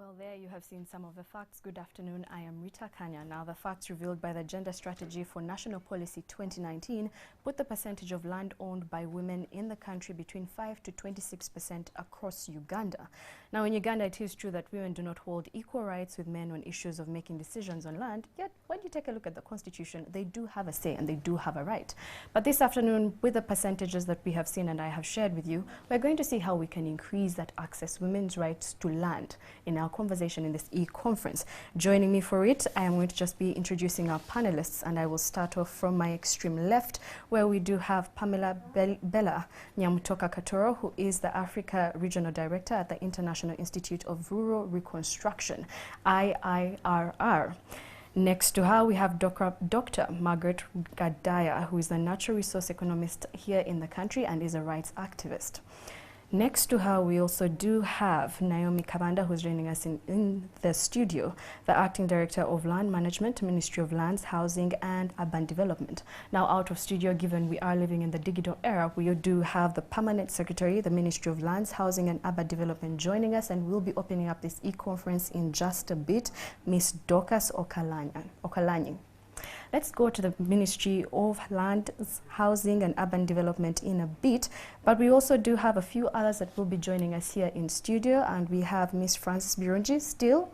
Well, there you have seen some of the facts. Good afternoon. I am Rita Kanya. Now, the facts revealed by the Gender Strategy for National Policy 2019 put the percentage of land owned by women in the country between 5 to 26% across Uganda. Now, in Uganda, it is true that women do not hold equal rights with men on issues of making decisions on land. Yet, when you take a look at the Constitution, they do have a say and they do have a right. But this afternoon, with the percentages that we have seen and I have shared with you, we're going to see how we can increase that access women's rights to land in our conversation in this e-conference. Joining me for it, I am going to just be introducing our panelists, and I will start off from my extreme left, where we do have Pamela Bella Nyamutoka Katoro, who is the Africa Regional Director at the International Institute of Rural Reconstruction, IIRR. Next to her, we have Dr. Margaret Gadaya, who is a natural resource economist here in the country and is a rights activist. Next to her, we also do have Naomi Kabanda, who's joining us in the studio, the Acting Director of Land Management, Ministry of Lands, Housing and Urban Development. Now, out of studio, given we are living in the digital era, we do have the Permanent Secretary, the Ministry of Lands, Housing and Urban Development joining us, and we'll be opening up this e-conference in just a bit, Miss Dorcas Okalanyi. Let's go to the Ministry of Land, Housing and Urban Development in a bit, but we also do have a few others that will be joining us here in studio, and we have Miss Frances Birungi still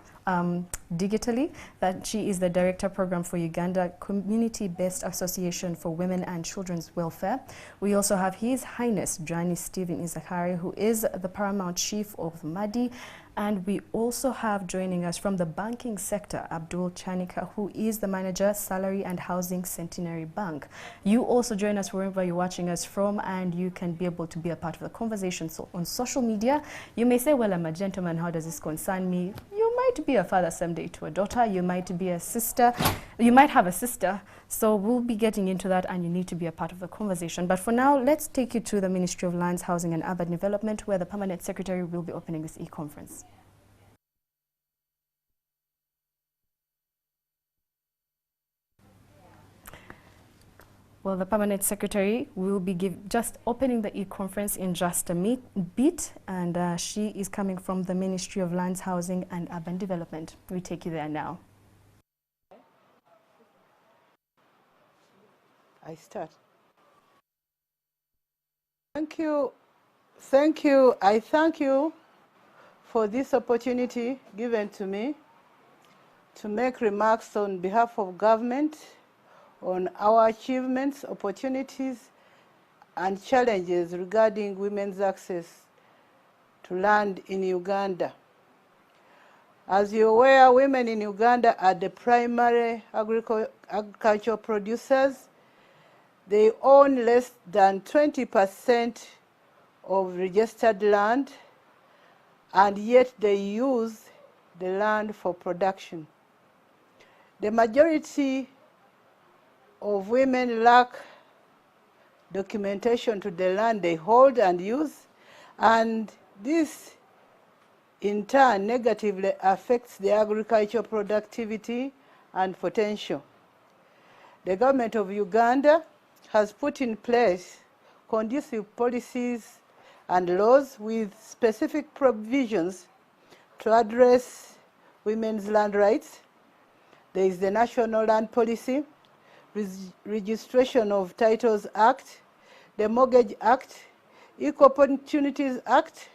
digitally, that she is the Director Program for Uganda Community-Based Association for Women and Children's Welfare. We also have His Highness Johnny Stephen Izakari, who is the Paramount Chief of MADI. And we also have joining us from the banking sector, Abdul Chanika, who is the Manager, Salary and Housing Centenary Bank. You also join us wherever you're watching us from, and you can be able to be a part of the conversation. So on social media, you may say, well, I'm a gentleman, how does this concern me? You might be a father someday to a daughter, you might be a sister, you might have a sister. So we'll be getting into that, and you need to be a part of the conversation. But for now, let's take you to the Ministry of Lands, Housing and Urban Development, where the Permanent Secretary will be opening this e-conference. Well, the Permanent Secretary will be just opening the e-conference in just a bit, and she is coming from the Ministry of Lands, Housing and Urban Development. We take you there now. I start. Thank you. Thank you. I thank you for this opportunity given to me to make remarks on behalf of government on our achievements, opportunities, and challenges regarding women's access to land in Uganda. As you're aware, women in Uganda are the primary agricultural producers. They own less than 20% of registered land, and yet they use the land for production. The majority of women lack documentation to the land they hold and use, and this in turn negatively affects the agricultural productivity and potential. The government of Uganda has put in place conducive policies and laws with specific provisions to address women's land rights. There is the National Land Policy, Registration of Titles Act, the Mortgage Act, Equal Opportunities Act,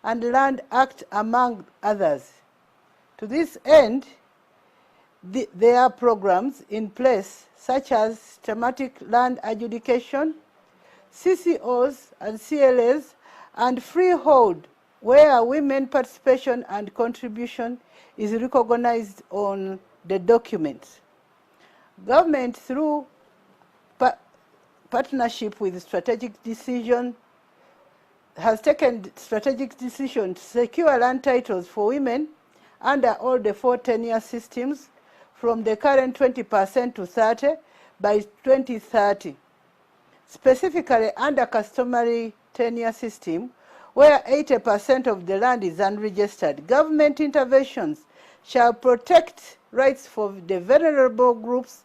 and Land Act, among others. To this end, there are programs in place such as systematic land adjudication, CCOs and CLAs, and freehold, where women participation and contribution is recognized on the documents. Government, through partnership with strategic decision, has taken strategic decision to secure land titles for women under all the 4 tenure systems from the current 20% to 30% by 2030. Specifically under customary tenure system, where 80% of the land is unregistered, government interventions shall protect rights for the vulnerable groups,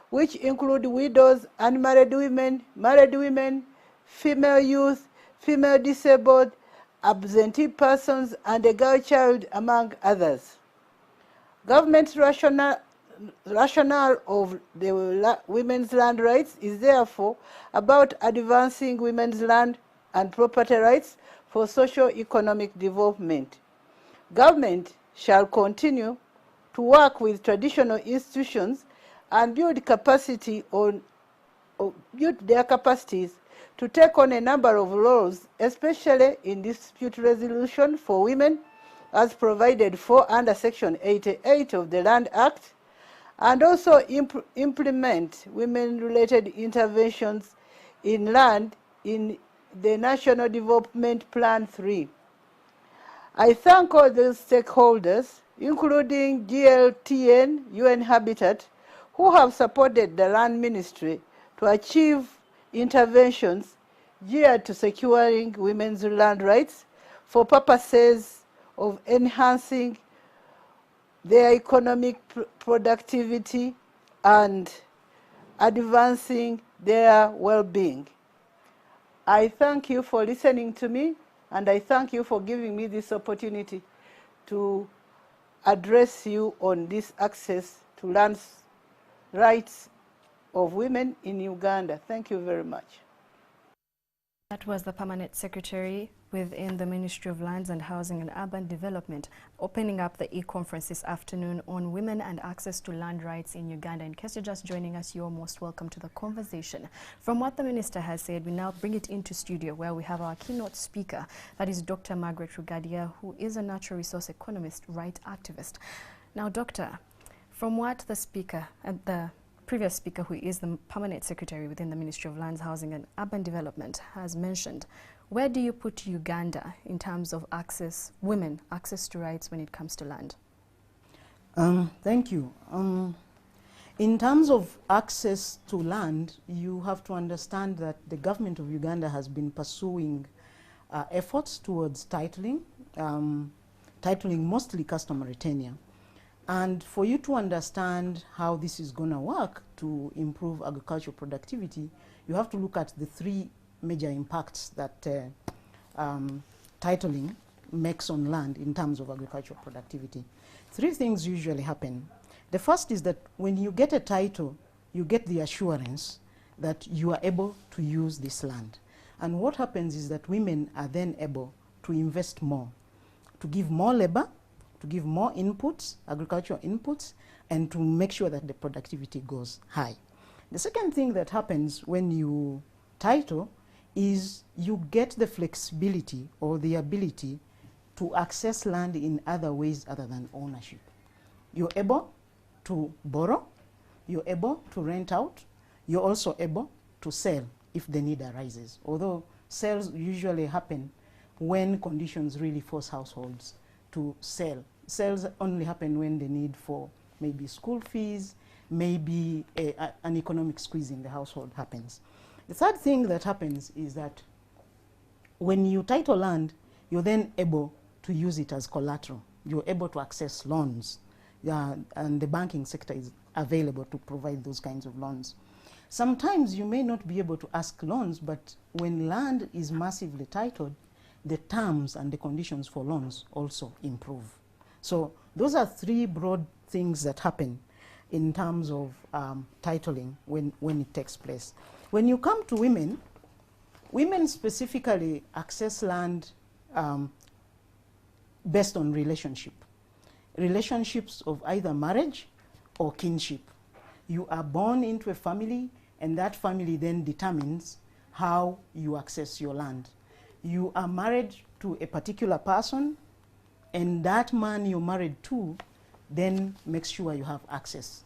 which include widows, unmarried women, married women, female youth, female disabled, absentee persons, and a girl child, among others. Government's rationale of the women's land rights is therefore about advancing women's land and property rights for socio-economic development. Government shall continue to work with traditional institutions and build their capacities to take on a number of roles, especially in dispute resolution for women, as provided for under Section 88 of the Land Act, and also implement women-related interventions in land in the National Development Plan 3. I thank all those stakeholders, including GLTN, UN Habitat, who have supported the Land Ministry to achieve interventions geared to securing women's land rights for purposes of enhancing their economic productivity and advancing their well-being. I thank you for listening to me, and I thank you for giving me this opportunity to address you on this access to land rights of women in Uganda. Thank you very much. That was the Permanent Secretary within the Ministry of Lands and Housing and Urban Development, opening up the e-conference this afternoon on women and access to land rights in Uganda. In case you're just joining us, you're most welcome to the conversation. From what the Minister has said, we now bring it into studio where we have our keynote speaker, that is Dr. Margaret Rugadia, who is a natural resource economist, right activist. Now, Doctor, from what the speaker and the previous speaker, who is the Permanent Secretary within the Ministry of Lands, Housing and Urban Development, has mentioned, where do you put Uganda in terms of women access to rights when it comes to land? Thank you. In terms of access to land, you have to understand that the government of Uganda has been pursuing efforts towards titling mostly customary tenure. And for you to understand how this is going to work to improve agricultural productivity, you have to look at the three major impacts that titling makes on land in terms of agricultural productivity. Three things usually happen. The first is that when you get a title, you get the assurance that you are able to use this land. And what happens is that women are then able to invest more, to give more labor, to give more inputs, agricultural inputs, and to make sure that the productivity goes high. The second thing that happens when you title is you get the flexibility or the ability to access land in other ways other than ownership. You're able to borrow, you're able to rent out, you're also able to sell if the need arises. Although sales usually happen when conditions really force households to sell. Sales only happen when the need for maybe school fees, maybe an economic squeeze in the household happens. The third thing that happens is that when you title land, you're then able to use it as collateral. You're able to access loans, and the banking sector is available to provide those kinds of loans. Sometimes you may not be able to ask loans, but when land is massively titled, the terms and the conditions for loans also improve. So those are three broad things that happen in terms of titling when it takes place. When you come to women, women specifically access land based on relationships of either marriage or kinship. You are born into a family, and that family then determines how you access your land. You are married to a particular person, and that man you're married to then makes sure you have access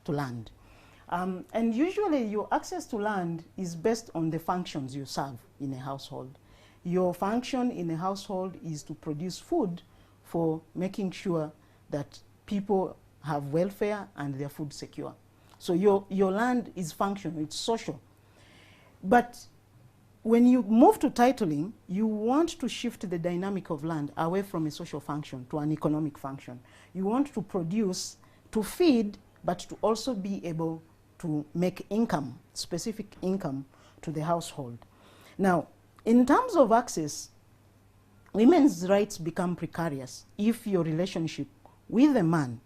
to land. And usually your access to land is based on the functions you serve in a household. Your function in a household is to produce food for making sure that people have welfare and their food secure. So your land is functional, it's social. But when you move to titling, you want to shift the dynamic of land away from a social function to an economic function. You want to produce, to feed, but to also be able to make income, specific income to the household. Now, in terms of access, women's rights become precarious if your relationship with a man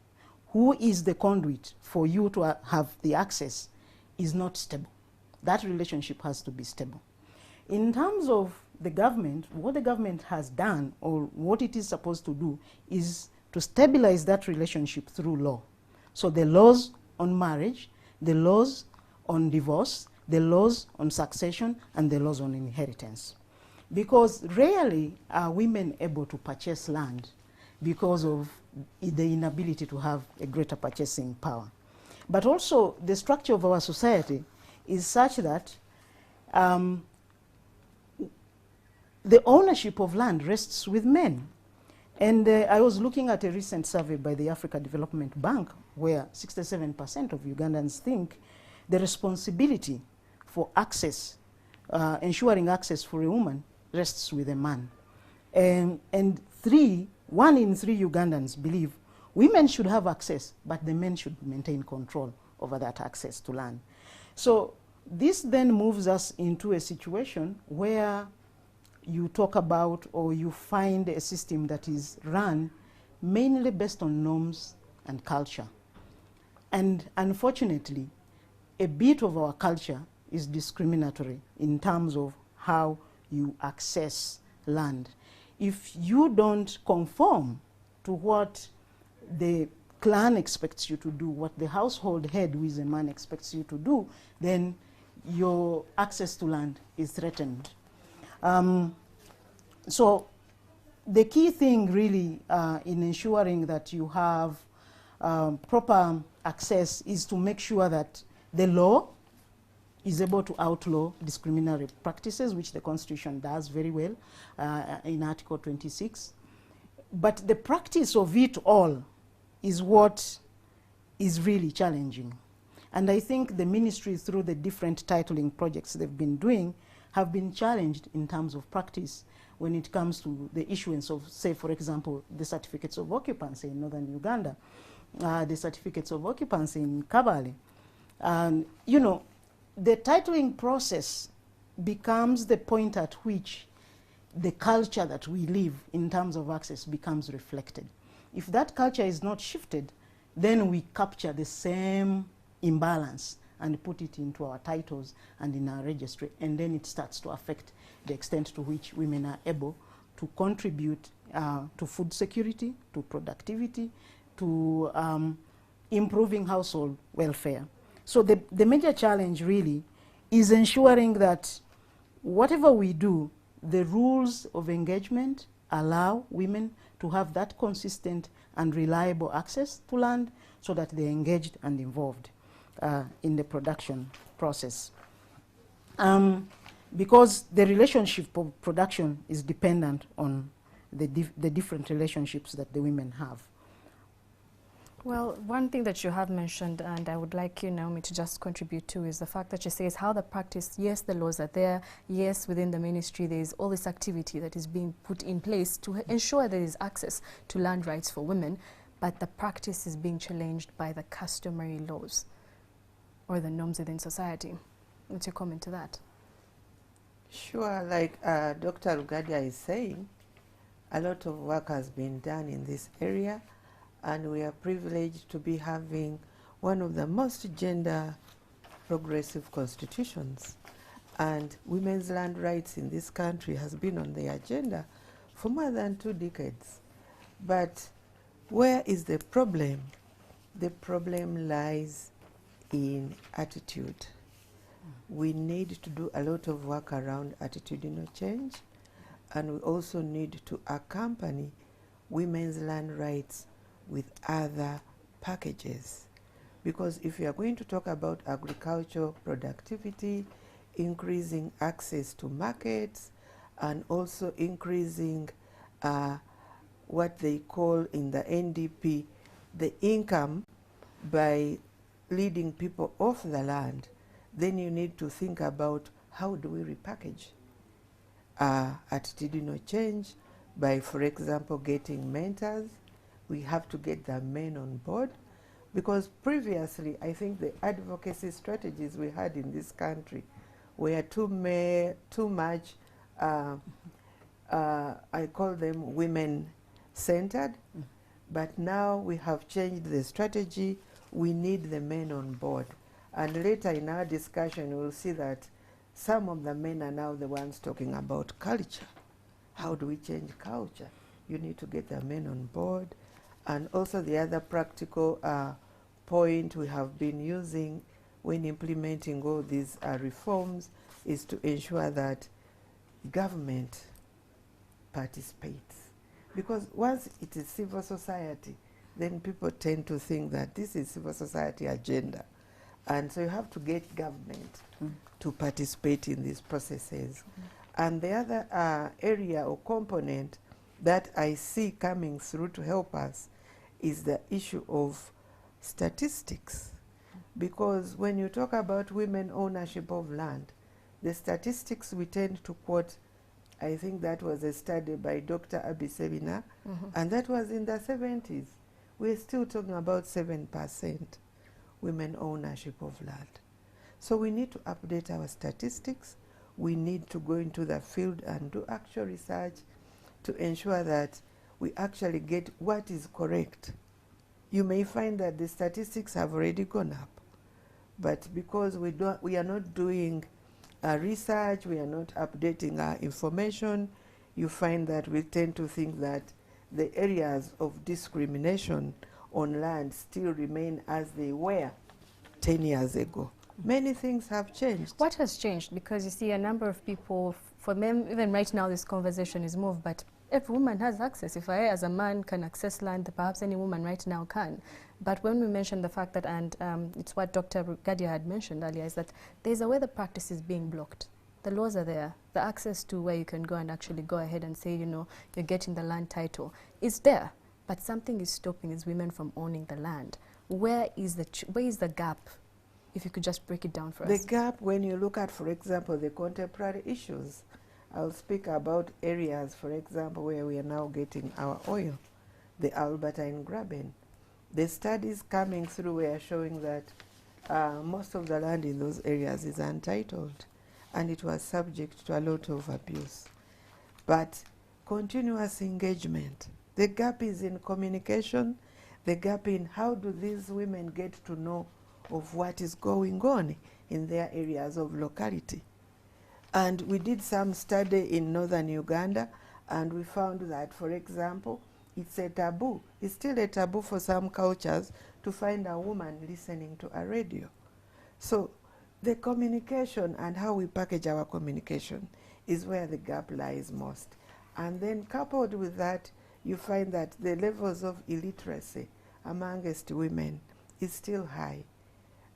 who is the conduit for you to have the access is not stable. That relationship has to be stable. In terms of the government, what the government has done, or what it is supposed to do, is to stabilize that relationship through law. So the laws on marriage, the laws on divorce, the laws on succession, and the laws on inheritance. Because rarely are women able to purchase land because of the inability to have a greater purchasing power. But also the structure of our society is such that the ownership of land rests with men. And I was looking at a recent survey by the Africa Development Bank where 67% of Ugandans think the responsibility for access, ensuring access for a woman, rests with a man. And 1 in 3 Ugandans believe women should have access, but the men should maintain control over that access to land. So this then moves us into a situation where you talk about, or you find a system that is run mainly based on norms and culture. And unfortunately, a bit of our culture is discriminatory in terms of how you access land. If you don't conform to what the clan expects you to do, what the household head, who is a man, expects you to do, then your access to land is threatened. So the key thing really in ensuring that you have proper access is to make sure that the law is able to outlaw discriminatory practices, which the Constitution does very well in Article 26. But the practice of it all is what is really challenging. And I think the ministry, through the different titling projects they've been doing, have been challenged in terms of practice when it comes to the issuance of, say, for example, the certificates of occupancy in northern Uganda, the certificates of occupancy in Kabale. And, you know, the titling process becomes the point at which the culture that we live in terms of access becomes reflected. If that culture is not shifted, then we capture the same imbalance and put it into our titles and in our registry, and then it starts to affect the extent to which women are able to contribute to food security, to productivity, to improving household welfare. So the major challenge really is ensuring that whatever we do, the rules of engagement allow women to have that consistent and reliable access to land so that they're engaged and involved in the production process. Because the relationship of production is dependent on the different relationships that the women have. Well, one thing that you have mentioned, and I would like you, Naomi, to just contribute to, is the fact that you say is how the practice, yes, the laws are there, yes, within the ministry there is all this activity that is being put in place to ensure there is access to land rights for women, but the practice is being challenged by the customary laws or the norms within society. What's your comment to that? Sure, like Dr. Lugadia is saying, a lot of work has been done in this area, and we are privileged to be having one of the most gender progressive constitutions. And women's land rights in this country has been on the agenda for more than 2 decades. But where is the problem? The problem lies in attitude. We need to do a lot of work around attitudinal change, and we also need to accompany women's land rights with other packages. Because if you are going to talk about agricultural productivity, increasing access to markets, and also increasing what they call in the NDP the income by leading people off the land, then you need to think about how do we repackage attitudinal change by, for example, getting mentors. We have to get the men on board, because previously I think the advocacy strategies we had in this country were too much, I call them women-centered, But now we have changed the strategy. We need the men on board. And later in our discussion, we'll see that some of the men are now the ones talking about culture. How do we change culture? You need to get the men on board. And also the other practical point we have been using when implementing all these reforms is to ensure that government participates. Because once it is civil society, then people tend to think that this is civil society agenda. And so you have to get government to participate in these processes. And the other area or component that I see coming through to help us is the issue of statistics. Because when you talk about women ownership of land, the statistics we tend to quote, I think that was a study by Dr. Abisebina, and that was in the 70s. We're still talking about 7% women ownership of land. So we need to update our statistics. We need to go into the field and do actual research to ensure that we actually get what is correct. You may find that the statistics have already gone up, but because we are not doing research, we are not updating our information, you find that we tend to think that the areas of discrimination on land still remain as they were 10 years ago. Many things have changed. What has changed? Because you see, a number of people, for them, even right now, this conversation is moved, but every woman has access. If I, as a man, can access land, perhaps any woman right now can. But when we mention the fact that, and it's what Dr. Gadia had mentioned earlier, is that there's a way the practice is being blocked. The laws are there. The access to where you can go and actually go ahead and say, you know, you're getting the land title is there. But something is stopping these women from owning the land. Where is the gap? If you could just break it down for us. The gap, when you look at, for example, the contemporary issues, I'll speak about areas, for example, where we are now getting our oil, the Albertine Graben. The studies coming through were showing that most of the land in those areas is untitled, and it was subject to a lot of abuse. But continuous engagement. The gap is in communication, the gap in how do these women get to know of what is going on in their areas of locality. And we did some study in northern Uganda, and we found that, for example, it's a taboo. It's still a taboo for some cultures to find a woman listening to a radio. So the communication and how we package our communication is where the gap lies most. And then coupled with that, you find that the levels of illiteracy amongst women is still high.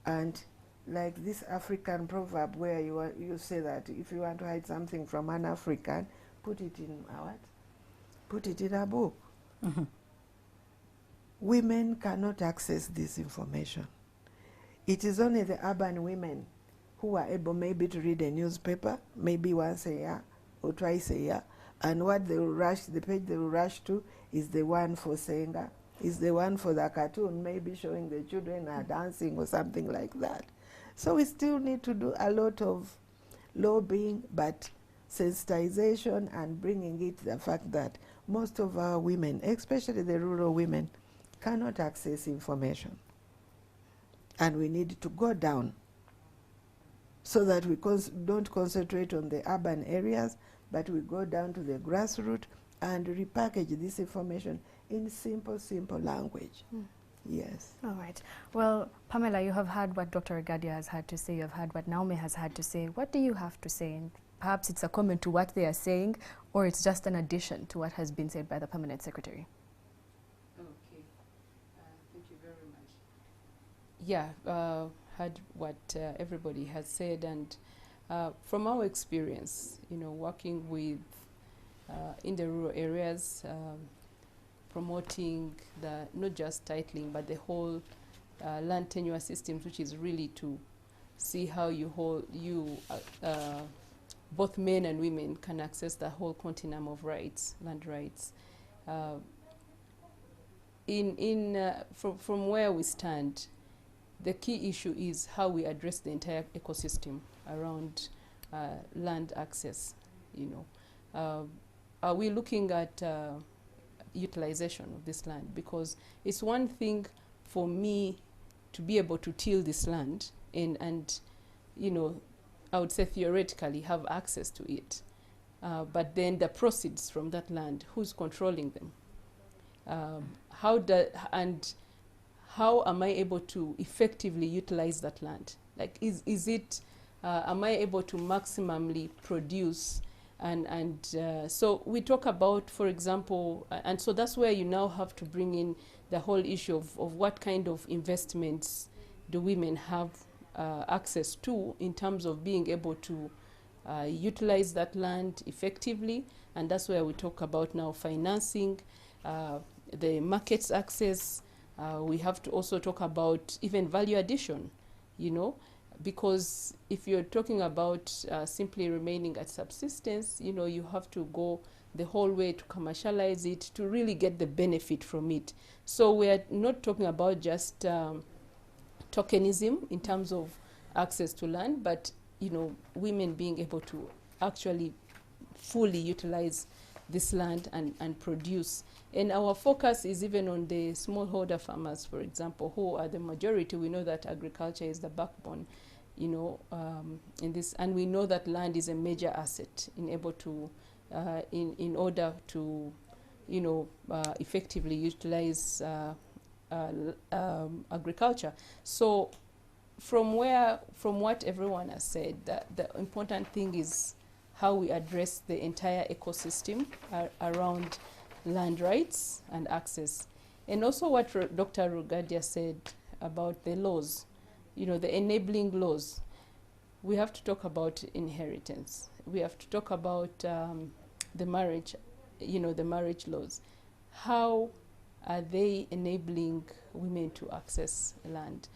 And like this African proverb where you say that if you want to hide something from an African, put it in a what? Put it in a book. Women cannot access this information. It is only the urban women who are able maybe to read a newspaper, maybe once a year or twice a year, and what they will rush, the page they will rush to is the one for Senga, is the one for the cartoon, maybe showing the children are dancing or something like that. So we still need to do a lot of lobbying, but sensitization and bringing it the fact that most of our women, especially the rural women, cannot access information. And we need to go down so that we don't concentrate on the urban areas, but we go down to the grassroots and repackage this information in simple language. Yes. All right. Well, Pamela, you have heard what Dr. Gadia has had to say. You have heard what Naomi has had to say. What do you have to say? And perhaps it's a comment to what they are saying, or it's just an addition to what has been said by the Permanent Secretary. Okay. Thank you very much. Yeah, heard what everybody has said, and from our experience, you know, working with in the rural areas, promoting the not just titling but the whole land tenure systems, which is really to see how both men and women can access the whole continuum of rights, land rights. From where we stand, the key issue is how we address the entire ecosystem around land access. You know, are we looking at utilization of this land, because it's one thing for me to be able to till this land and you know, I would say theoretically have access to it. But then the proceeds from that land, who's controlling them? How am I able to effectively utilize that land? Like, is it, am I able to maximally produce? So we talk about, for example, and so that's where you now have to bring in the whole issue of what kind of investments do women have access to in terms of being able to utilize that land effectively. And that's where we talk about now financing, the markets access. We have to also talk about even value addition, you know, because if you're talking about simply remaining at subsistence, you know, you have to go the whole way to commercialize it to really get the benefit from it. So we're not talking about just tokenism in terms of access to land, but, you know, women being able to actually fully utilize this land and produce. And our focus is even on the smallholder farmers, for example, who are the majority. We know that agriculture is the backbone, you know, in this, and we know that land is a major asset in able to, in order to, you know, effectively utilize agriculture. So from what everyone has said, the important thing is how we address the entire ecosystem around land rights and access. And also what Dr. Rugadia said about the laws, you know, the enabling laws. We have to talk about inheritance. We have to talk about the marriage, you know, the marriage laws. How are they enabling women to access land?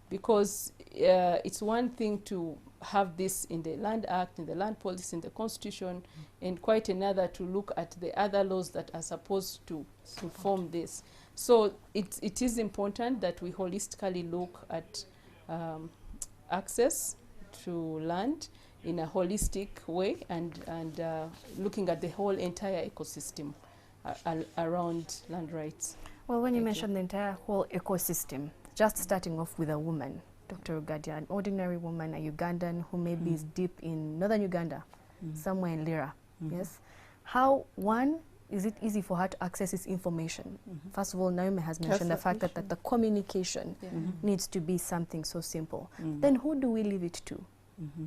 Because it's one thing to have this in the Land Act, in the Land Policy, in the Constitution, and quite another to look at the other laws that are supposed to form this. So it is important that we holistically look at access to land in a holistic way and looking at the whole entire ecosystem around land rights. Well, when you mentioned the entire whole ecosystem, just starting off with a woman, Dr. Rugadia, an ordinary woman, a Ugandan who maybe is deep in northern Uganda, somewhere in Lira, yes? How, one, is it easy for her to access this information? First of all, Naomi has mentioned the fact that the communication needs to be something so simple. Then who do we leave it to?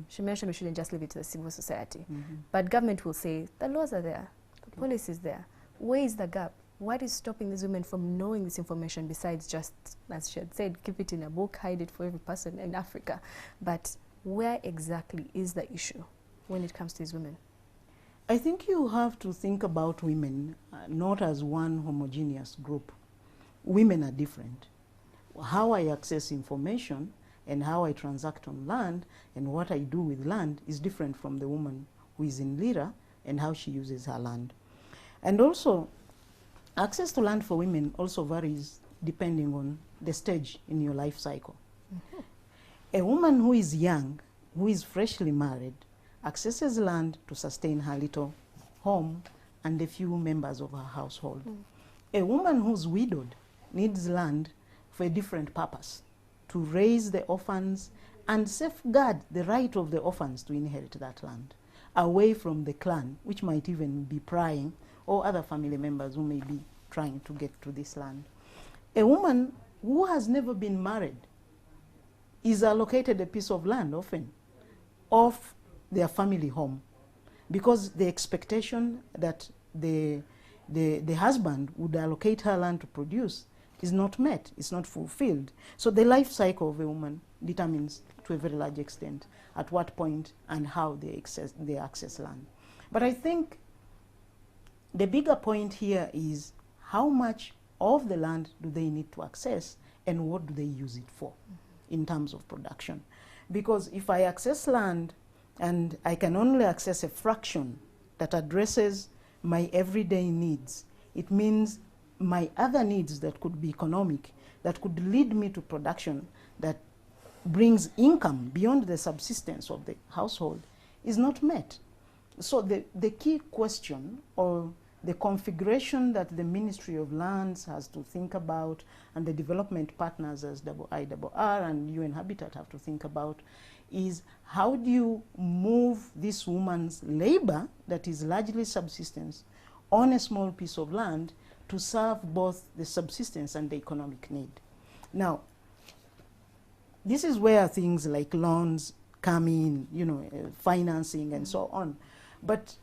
She mentioned we shouldn't just leave it to the civil society. But government will say, the laws are there, the policy is there. Where is the gap? What is stopping these women from knowing this information besides just, as she had said, keep it in a book, hide it for every person in Africa? But where exactly is the issue when it comes to these women? I think you have to think about women not as one homogeneous group. Women are different. How I access information and how I transact on land and what I do with land is different from the woman who is in Lira and how she uses her land. And also, access to land for women also varies depending on the stage in your life cycle. A woman who is young, who is freshly married, accesses land to sustain her little home and a few members of her household. A woman who's widowed needs land for a different purpose, to raise the orphans and safeguard the right of the orphans to inherit that land, away from the clan, which might even be prying, or other family members who may be trying to get to this land. A woman who has never been married is allocated a piece of land often of their family home, because the expectation that the husband would allocate her land to produce is not met, it's not fulfilled. So the life cycle of a woman determines to a very large extent at what point and how they access land. But I think the bigger point here is how much of the land do they need to access and what do they use it for in terms of production? Because if I access land and I can only access a fraction that addresses my everyday needs, it means my other needs that could be economic, that could lead me to production that brings income beyond the subsistence of the household is not met. So the key question or the configuration that the Ministry of Lands has to think about, and the development partners as IRR and UN Habitat have to think about, is how do you move this woman's labor that is largely subsistence on a small piece of land to serve both the subsistence and the economic need. Now, this is where things like loans come in, you know, financing and so on. But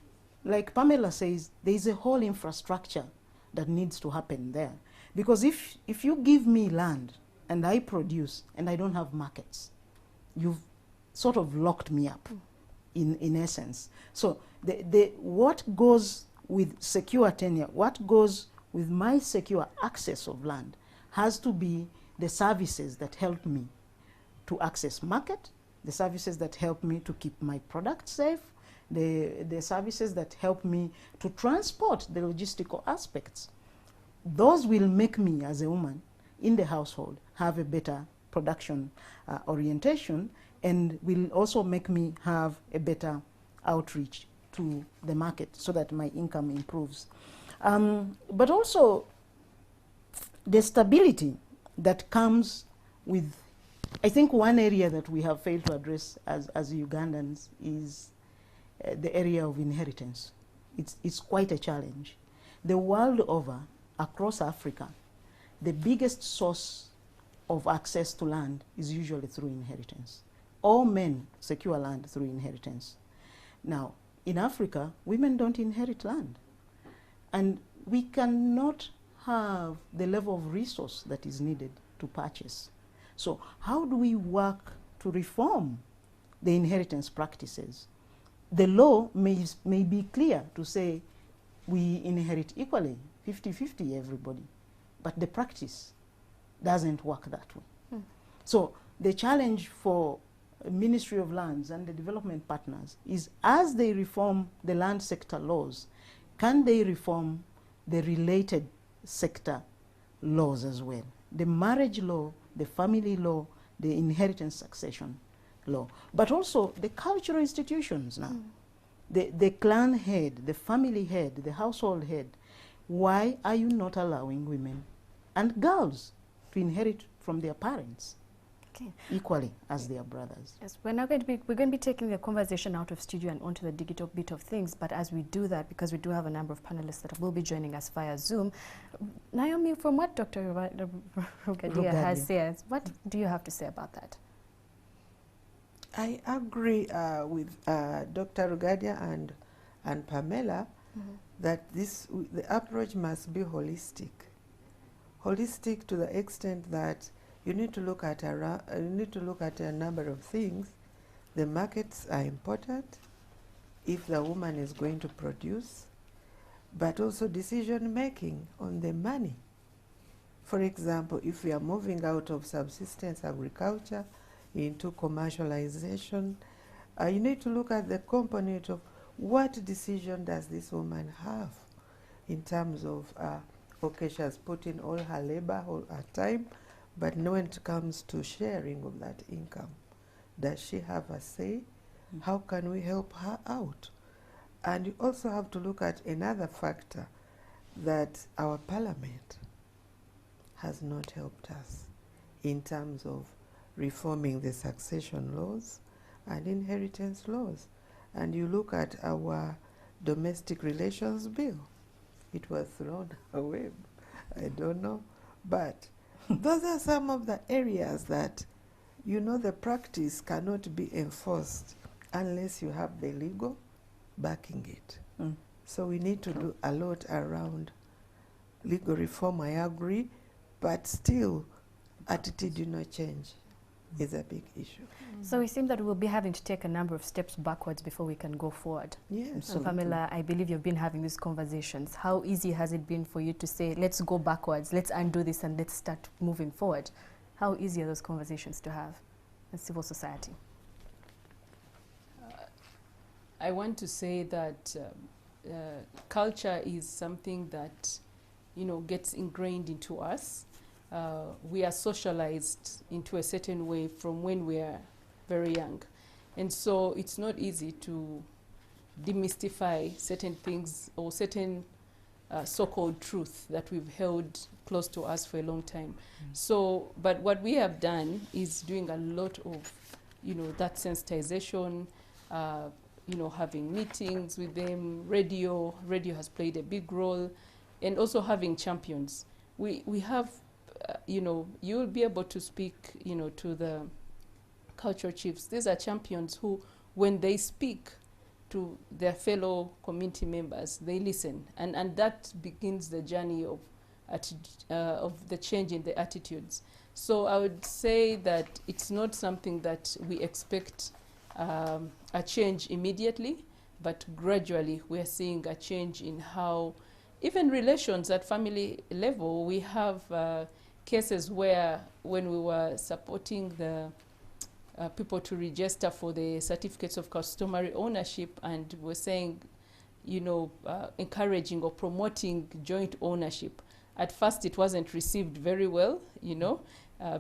like Pamela says, there is a whole infrastructure that needs to happen there. Because if you give me land and I produce and I don't have markets, you've sort of locked me up in essence. So what goes with secure tenure, what goes with my secure access of land has to be the services that help me to access market, the services that help me to keep my product safe, the services that help me to transport the logistical aspects. Those will make me as a woman in the household have a better production orientation, and will also make me have a better outreach to the market so that my income improves. But also the stability that comes with, I think one area that we have failed to address as Ugandans is the area of inheritance. It's quite a challenge. The world over, across Africa, the biggest source of access to land is usually through inheritance. All men secure land through inheritance. Now, in Africa, women don't inherit land. And we cannot have the level of resource that is needed to purchase. So how do we work to reform the inheritance practices? The law may be clear to say we inherit equally, 50-50 everybody, but the practice doesn't work that way. So the challenge for Ministry of Lands and the development partners is, as they reform the land sector laws, can they reform the related sector laws as well? The marriage law, the family law, the inheritance succession law, but also the cultural institutions now. The clan head, the family head, the household head. Why are you not allowing women and girls to inherit from their parents equally as their brothers? Yes, we're going to be taking the conversation out of studio and onto the digital bit of things. But as we do that, because we do have a number of panelists that will be joining us via Zoom, Naomi, from what Dr. Rugadia has said, what do you have to say about that? I agree with Dr. Rugadia and Pamela that the approach must be holistic. Holistic to the extent that you need to look at a number of things. The markets are important if the woman is going to produce, but also decision making on the money. For example, if we are moving out of subsistence agriculture into commercialization, you need to look at the component of what decision does this woman have in terms of, okay, she has put in all her labor, all her time, but when it comes to sharing of that income, does she have a say? How can we help her out? And you also have to look at another factor, that our parliament has not helped us in terms of reforming the succession laws and inheritance laws. And you look at our domestic relations bill, it was thrown away. I don't know, but those are some of the areas that, you know, the practice cannot be enforced unless you have the legal backing it. So we need to do a lot around legal reform, I agree, but still attitudinal change is a big issue. So it seems that we'll be having to take a number of steps backwards before we can go forward. Yes. So Pamela, I believe you've been having these conversations. How easy has it been for you to say, let's go backwards, let's undo this and let's start moving forward? How easy are those conversations to have in civil society? I want to say that culture is something that, you know, gets ingrained into us. We are socialized into a certain way from when we are very young. And so it's not easy to demystify certain things or certain so-called truth that we've held close to us for a long time. So, but what we have done is doing a lot of, that sensitization, having meetings with them. Radio has played a big role, and also having champions. We have, you'll be able to speak, to the cultural chiefs. These are champions who, when they speak to their fellow community members, they listen, and that begins the journey of the change in the attitudes. So I would say that it's not something that we expect a change immediately, but gradually we are seeing a change in how even relations at family level. We have cases where when we were supporting the people to register for the certificates of customary ownership, and we're saying, encouraging or promoting joint ownership. At first, it wasn't received very well,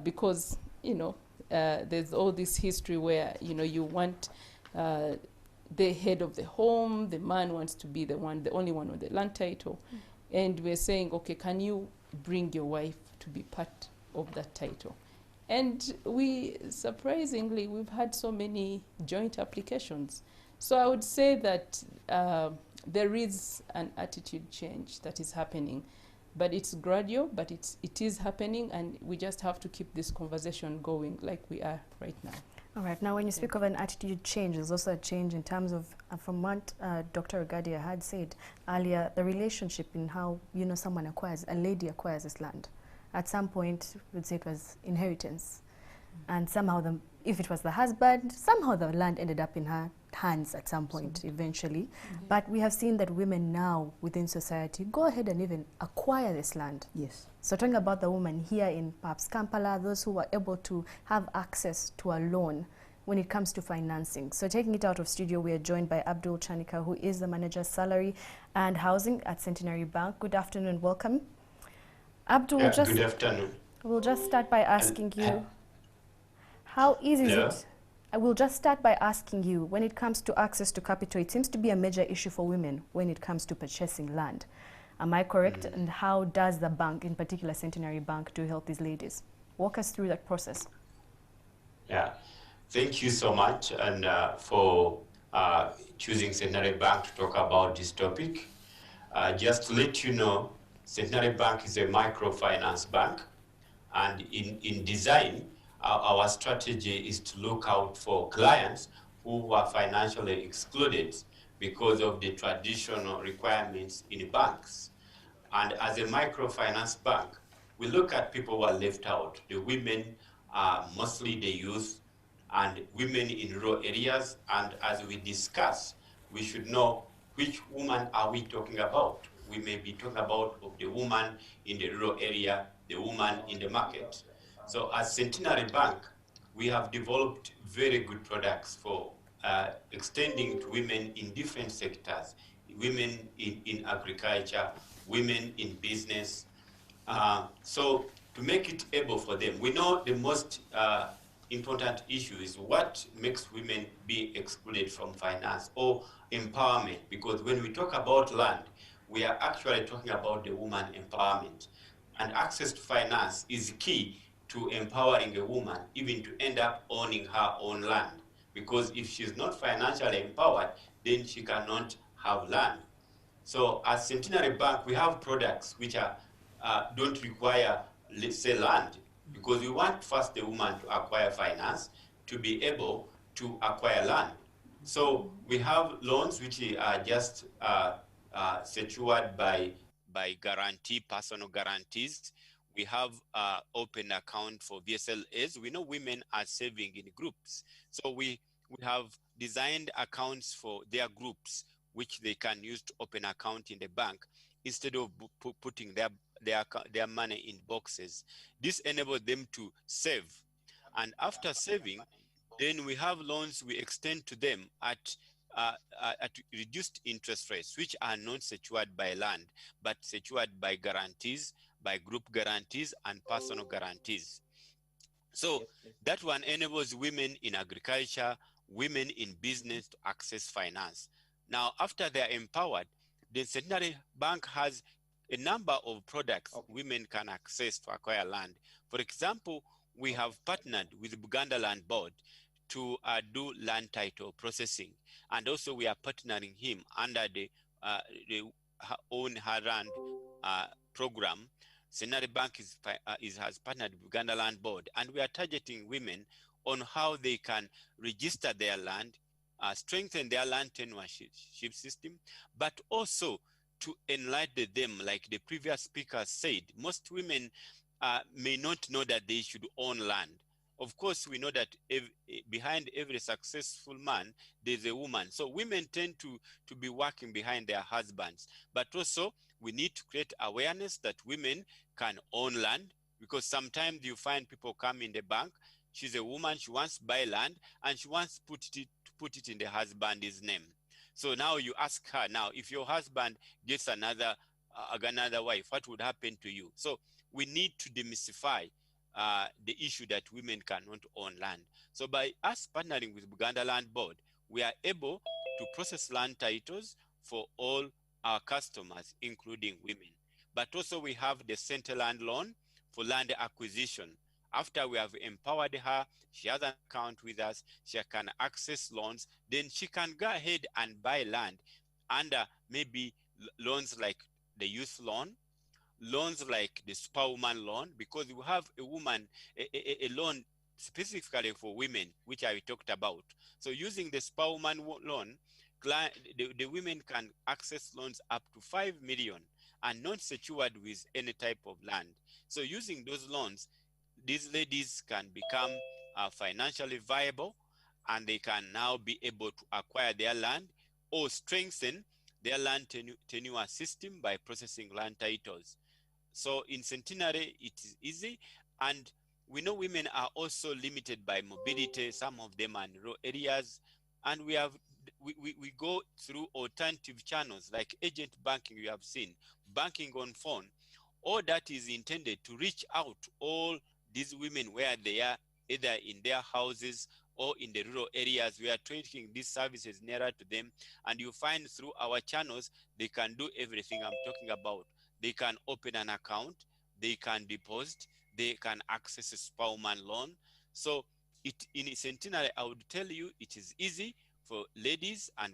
because, there's all this history where, you want the head of the home, the man wants to be the only one with the land title. And we're saying, okay, can you bring your wife to be part of that title? And surprisingly, we've had so many joint applications. So I would say that there is an attitude change that is happening, but it's gradual, but it is happening, and we just have to keep this conversation going like we are right now. All right. Now, when you speak of an attitude change, there's also a change in terms of, from what Dr. Regadia had said earlier, the relationship in how, a lady acquires this land. At some point, we'd say it was inheritance. And somehow, if it was the husband, somehow the land ended up in her hands at some point, eventually. But we have seen that women now within society go ahead and even acquire this land. Yes. So talking about the women here in perhaps Kampala, those who are able to have access to a loan when it comes to financing. So taking it out of studio, we are joined by Abdul Chanika, who is the Manager Salary and Housing at Centenary Bank. Good afternoon and welcome. Abdul, good afternoon. We'll just start by asking you, how easy is it? I will just start by asking you, when it comes to access to capital, it seems to be a major issue for women when it comes to purchasing land. Am I correct? And how does the bank, in particular Centenary Bank, to help these ladies? Walk us through that process. Yeah, thank you so much and for choosing Centenary Bank to talk about this topic. Just to let you know, Centenary Bank is a microfinance bank, and in design, our strategy is to look out for clients who are financially excluded because of the traditional requirements in banks. And as a microfinance bank, we look at people who are left out. The women, mostly the youth, and women in rural areas. And as we discuss, we should know which woman are we talking about. We may be talking about the woman in the rural area, the woman in the market. So as Centenary Bank, we have developed very good products for extending to women in different sectors, women in agriculture, women in business. So to make it able for them, we know the most important issue is what makes women be excluded from finance or empowerment, because when we talk about land, we are actually talking about the woman empowerment. And access to finance is key to empowering a woman even to end up owning her own land. Because if she's not financially empowered, then she cannot have land. So as Centenary Bank, we have products which are, don't require, let's say, land, because we want first the woman to acquire finance to be able to acquire land. So we have loans which are just secured by guarantee, personal guarantees. We have open account for VSLAs. We know women are saving in groups. So we have designed accounts for their groups, which they can use to open account in the bank instead of putting their money in boxes. This enables them to save. And after saving, then we have loans we extend to them at reduced interest rates, which are not secured by land, but secured by guarantees, by group guarantees and personal guarantees. So that one enables women in agriculture, women in business to access finance. Now, after they're empowered, the Centenary Bank has a number of products women can access to acquire land. For example, we have partnered with Uganda Land Board to do land title processing, and also we are partnering him under the Own Her Land program. Centenary Bank has partnered with Uganda Land Board, and we are targeting women on how they can register their land, strengthen their land tenureship system, but also to enlighten them, like the previous speaker said. Most women may not know that they should own land. Of course, we know that behind every successful man, there's a woman. So women tend to be working behind their husbands. But also, we need to create awareness that women can own land, because sometimes you find people come in the bank, she's a woman, she wants to buy land, and she wants to put it in the husband's name. So now you ask her, now, if your husband gets another wife, what would happen to you? So we need to demystify the issue that women cannot own land. So by us partnering with Uganda Land Board, we are able to process land titles for all our customers, including women. But also we have the Center Land Loan for land acquisition. After we have empowered her, she has an account with us, she can access loans, then she can go ahead and buy land under maybe loans like the youth loan, loans like the Superwoman loan, because we have a loan specifically for women, which I talked about. So using the Superwoman loan, the women can access loans up to 5 million and not secured with any type of land. So using those loans, these ladies can become financially viable, and they can now be able to acquire their land or strengthen their land tenure system by processing land titles. So in Centenary, it is easy. And we know women are also limited by mobility. Some of them are in rural areas. And we go through alternative channels like agent banking, you have seen, banking on phone. All that is intended to reach out to all these women where they are, either in their houses or in the rural areas. We are taking these services nearer to them. And you find through our channels, they can do everything I'm talking about. They can open an account, they can deposit, they can access a Superwoman loan. So in Centenary, I would tell you it is easy for ladies, and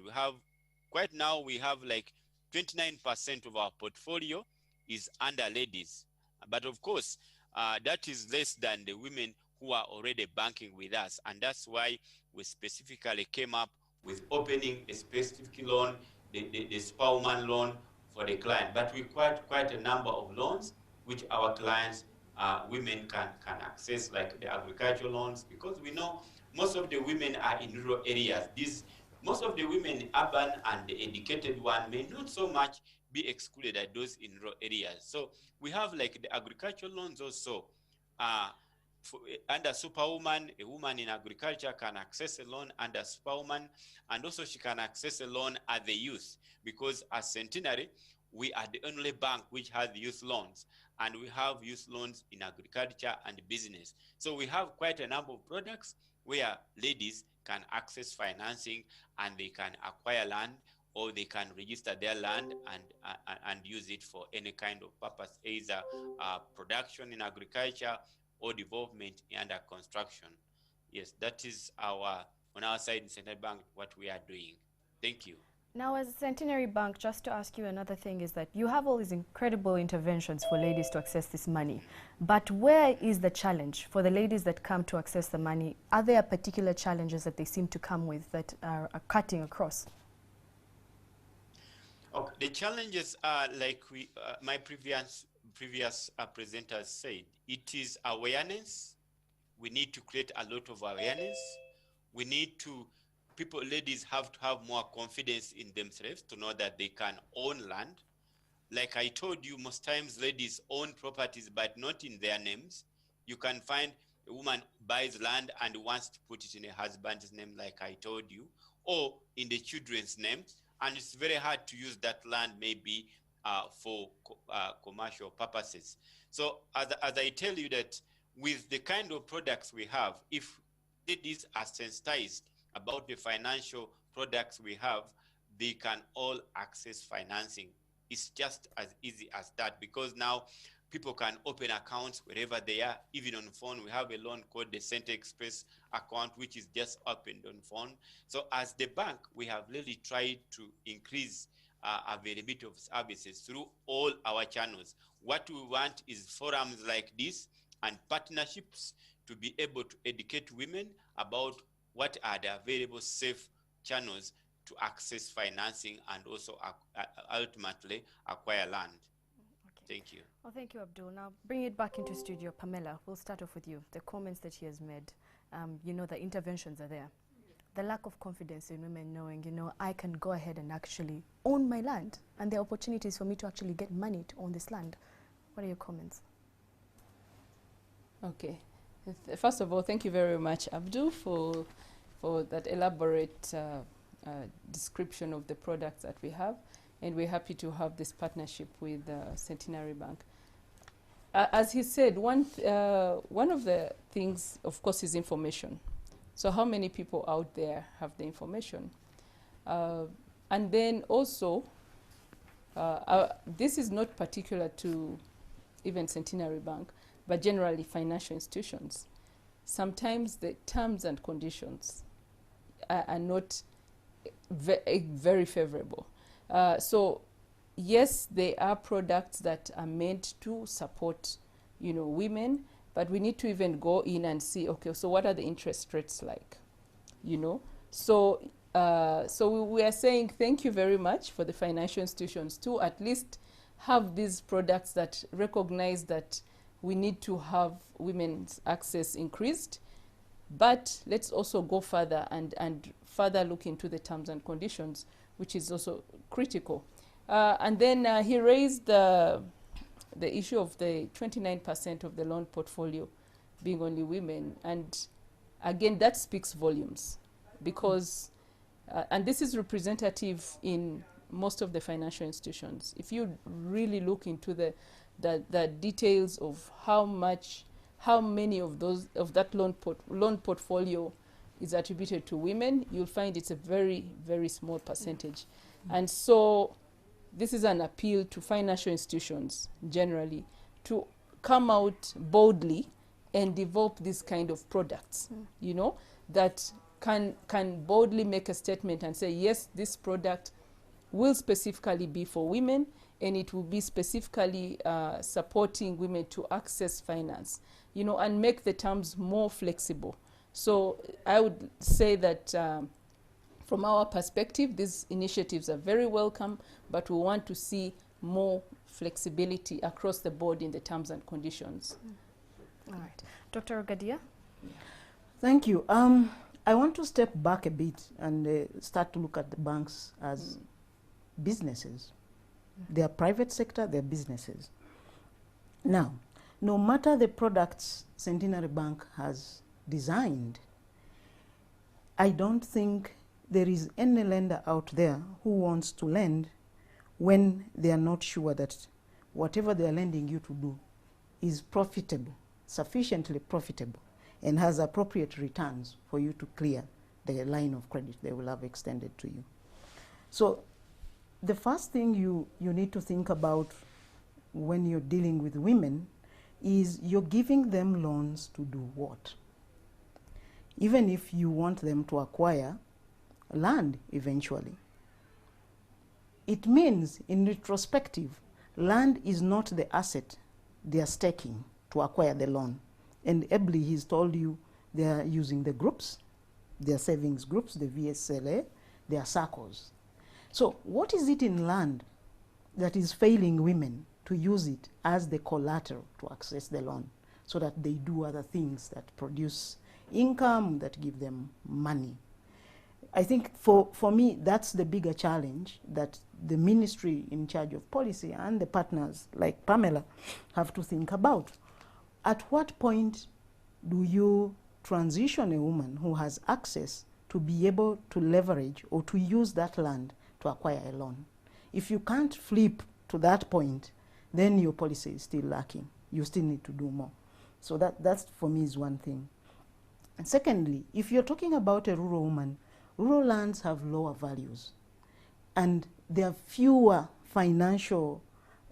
quite now we have like 29% of our portfolio is under ladies. But of course, that is less than the women who are already banking with us. And that's why we specifically came up with opening a specific loan, the Superwoman loan for the client. But we quite a number of loans which our clients, women can access, like the agricultural loans, because we know most of the women are in rural areas. Most of the women, urban and the educated one, may not so much be excluded at those in rural areas. So we have like the agricultural loans also. Under Superwoman, a woman in agriculture can access a loan under Superwoman, and also she can access a loan as a youth, because as Centenary, we are the only bank which has youth loans, and we have youth loans in agriculture and business. So we have quite a number of products where ladies can access financing, and they can acquire land, or they can register their land and use it for any kind of purpose, either production in agriculture or development under construction. Yes, that is on our side in Centenary Bank, what we are doing. Thank you. Now, as a Centenary Bank, just to ask you another thing is that you have all these incredible interventions for ladies to access this money. But where is the challenge for the ladies that come to access the money? Are there particular challenges that they seem to come with that are cutting across? Okay. The challenges are like my previous presenters said. It is awareness. We need to create a lot of awareness. We need to, ladies have to have more confidence in themselves to know that they can own land. Like I told you, most times ladies own properties, but not in their names. You can find a woman buys land and wants to put it in her husband's name, like I told you, or in the children's name. And it's very hard to use that land maybe for commercial purposes. So as I tell you that with the kind of products we have, if ladies are sensitized about the financial products we have, they can all access financing it's just as easy as that, because now people can open accounts wherever they are, even on phone. We have a loan called the Center Express account, which is just opened on phone. So as the bank, we have really tried to increase availability of services through all our channels. What we want is forums like this and partnerships to be able to educate women about what are the available safe channels to access financing and also ultimately acquire land. Okay. Thank you. Well, thank you, Abdul. Now, bring it back into studio. Pamela, we'll start off with you. The comments that he has made, you know, the interventions are there. The lack of confidence in women knowing, you know, I can go ahead and actually own my land, and there are opportunities for me to actually get money to own this land. What are your comments? Okay. First of all, thank you very much, Abdul, for that elaborate description of the products that we have, and we're happy to have this partnership with Centenary Bank. As he said, one of the things, of course, is information. So how many people out there have the information? And then also, this is not particular to even Centenary Bank, but generally financial institutions. Sometimes the terms and conditions are not very favorable. So yes, there are products that are meant to support, you know, women, but we need to even go in and see, okay, so what are the interest rates like, you know? So we are saying thank you very much for the financial institutions to at least have these products that recognize that we need to have women's access increased, but let's also go further and further look into the terms and conditions, which is also critical. And then he raised the issue of the 29% of the loan portfolio being only women. And again, that speaks volumes because, and this is representative in most of the financial institutions. If you really look into the details of how many of that loan portfolio is attributed to women, you'll find it's a very, very small percentage. And so this is an appeal to financial institutions generally to come out boldly and develop this kind of products, you know, that can boldly make a statement and say, yes, this product will specifically be for women, and it will be specifically supporting women to access finance, you know, and make the terms more flexible. So I would say that from our perspective, these initiatives are very welcome, but we want to see more flexibility across the board in the terms and conditions. All right. Dr. Ogadia? Thank you. I want to step back a bit and start to look at the banks as businesses. They are private sector, they are businesses. Now, no matter the products Centenary Bank has designed, I don't think there is any lender out there who wants to lend when they are not sure that whatever they are lending you to do is profitable, sufficiently profitable, and has appropriate returns for you to clear the line of credit they will have extended to you. So the first thing you need to think about when you're dealing with women is you're giving them loans to do what? Even if you want them to acquire land eventually. It means, in retrospective, land is not the asset they are staking to acquire the loan. And ably, he's told you they are using the groups, their savings groups, the VSLA, their circles. So what is it in land that is failing women to use it as the collateral to access the loan so that they do other things that produce income, that give them money? I think for me, that's the bigger challenge that the ministry in charge of policy and the partners like Pamela have to think about. At what point do you transition a woman who has access to be able to leverage or to use that land to acquire a loan? If you can't flip to that point, then your policy is still lacking. You still need to do more. So that's for me is one thing. And secondly, if you're talking about a rural woman, rural lands have lower values, and there are fewer financial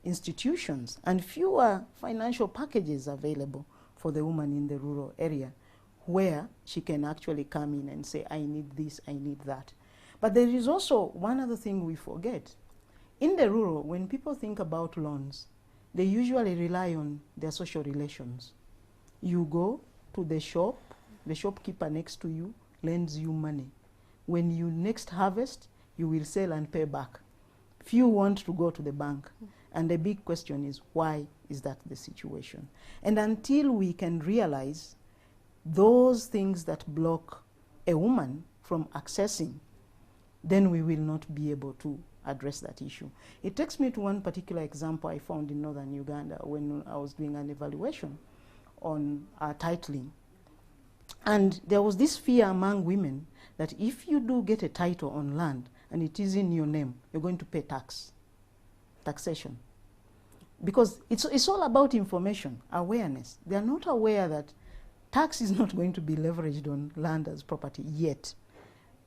institutions and fewer financial packages available for the woman in the rural area, where she can actually come in and say, I need this, I need that. But there is also one other thing we forget. In the rural, when people think about loans, they usually rely on their social relations. You go to the shopkeeper next to you lends you money. When you next harvest, you will sell and pay back. Few want to go to the bank. And the big question is, why is that the situation? And until we can realize those things that block a woman from accessing, then we will not be able to address that issue. It takes me to one particular example I found in northern Uganda when I was doing an evaluation on titling. And there was this fear among women that if you do get a title on land and it is in your name, you're going to pay taxation. Because it's all about information, awareness. They are not aware that tax is not going to be leveraged on land as property yet.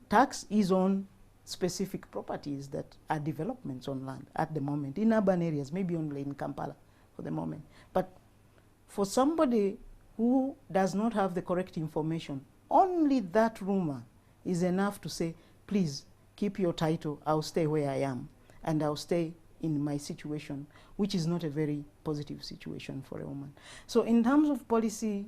Tax is on specific properties that are developments on land at the moment, in urban areas, maybe only in Kampala for the moment. But for somebody who does not have the correct information, only that rumor is enough to say, please keep your title, I'll stay where I am, and I'll stay in my situation, which is not a very positive situation for a woman. So in terms of policy,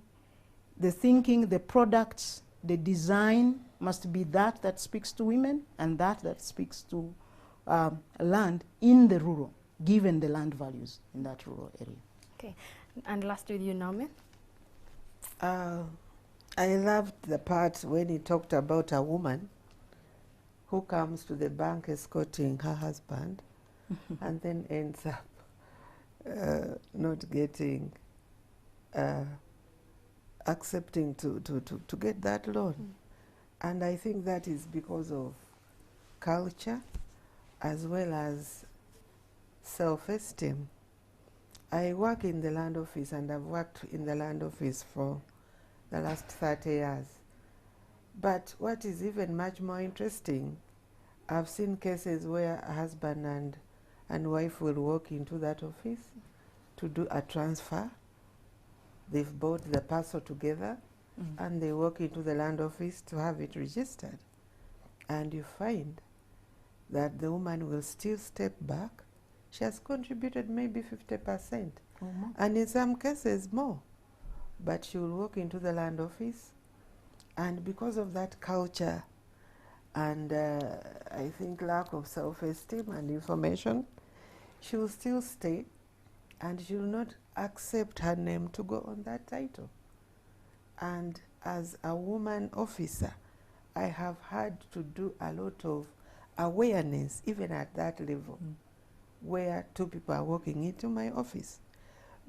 the thinking, the products, the design must be that speaks to women and that speaks to land in the rural, given the land values in that rural area. Okay, and last with you, Naomi. I loved the part when he talked about a woman who comes to the bank escorting her husband and then ends up not getting, accepting to get that loan. And I think that is because of culture as well as self-esteem. I work in the land office, and I've worked in the land office for the last 30 years. But what is even much more interesting, I've seen cases where a husband and wife will walk into that office to do a transfer. They've bought the parcel together, and they walk into the land office to have it registered. And you find that the woman will still step back. She has contributed maybe 50%, and in some cases more. But she will walk into the land office, and because of that culture and I think lack of self-esteem and information, she will still stay, and she will not accept her name to go on that title. And as a woman officer, I have had to do a lot of awareness, even at that level, where two people are walking into my office.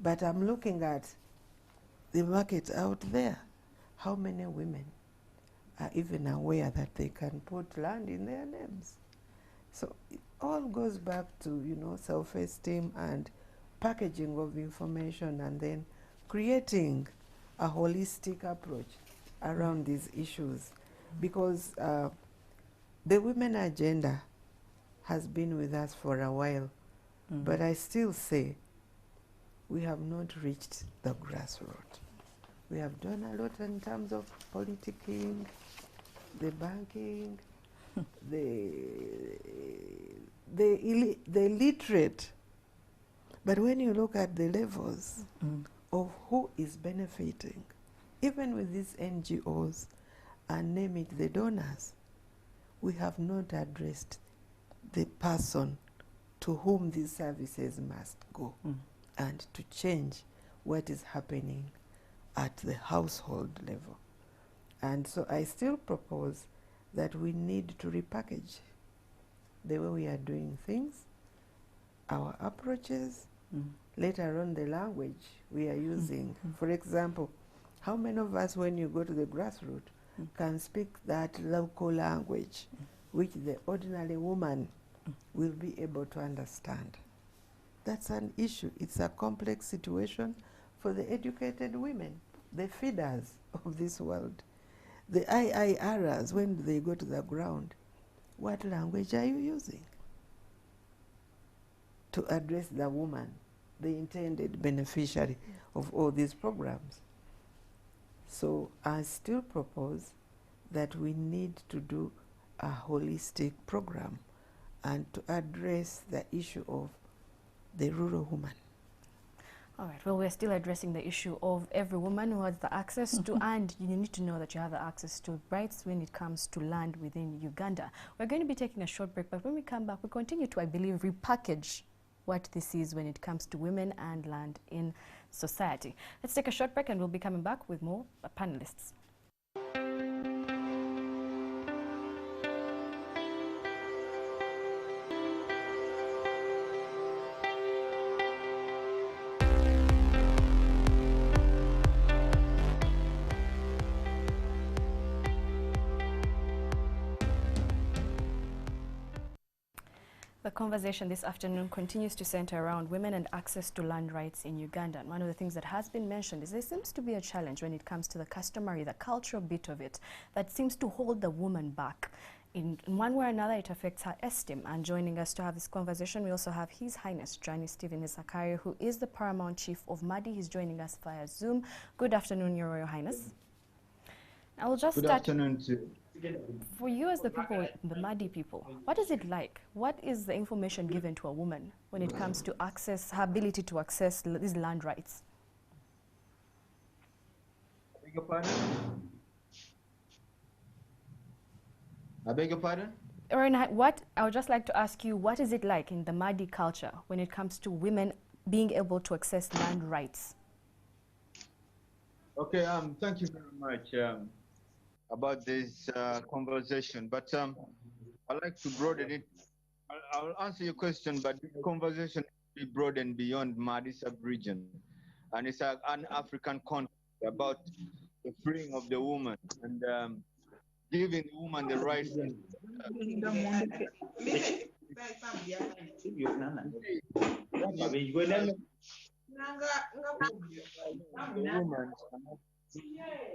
But I'm looking at the market out there. How many women are even aware that they can put land in their names? So it all goes back to, self-esteem and packaging of information, and then creating a holistic approach around these issues. Because the women agenda has been with us for a while, but I still say we have not reached the grassroots. We have done a lot in terms of politicking, the banking, the literate. But when you look at the levels of who is benefiting, even with these NGOs, and name it the donors, we have not addressed the person to whom these services must go, and to change what is happening at the household level. And so I still propose that we need to repackage the way we are doing things, our approaches, later on the language we are using. For example, how many of us, when you go to the grassroots, can speak that local language which the ordinary woman will be able to understand? That's an issue. It's a complex situation for the educated women, the feeders of this world. The IIRs, when they go to the ground, what language are you using? to address the woman, the intended beneficiary of all these programs. So I still propose that we need to do a holistic program and to address the issue of the rural woman. All right, well, we're still addressing the issue of every woman who has the access to, and you need to know that you have the access to rights when it comes to land within Uganda. We're going to be taking a short break, but when we come back, we continue to, I believe, repackage what this is when it comes to women and land in society. Let's take a short break and we'll be coming back with more panelists. The conversation this afternoon continues to center around women and access to land rights in Uganda. And one of the things that has been mentioned is there seems to be a challenge when it comes to the customary, the cultural bit of it, that seems to hold the woman back. In one way or another, it affects her esteem. And joining us to have this conversation, we also have His Highness Johnny Stephen Isakari, who is the Paramount Chief of Madi. He's joining us via Zoom. Good afternoon, Your Royal Highness. I will just Good start. afternoon to For you as the people, the Madi people, what is it like? What is the information given to a woman when it comes to access, her ability to access these land rights? I beg your pardon? I beg your pardon? What I would just like to ask you, what is it like in the Madi culture when it comes to women being able to access land rights? Okay, thank you very much about this conversation, but I'd like to broaden it. I'll answer your question, but the conversation will be broadened beyond Madi sub-region, and it's an African context about the freeing of the woman and giving the woman the rights. The woman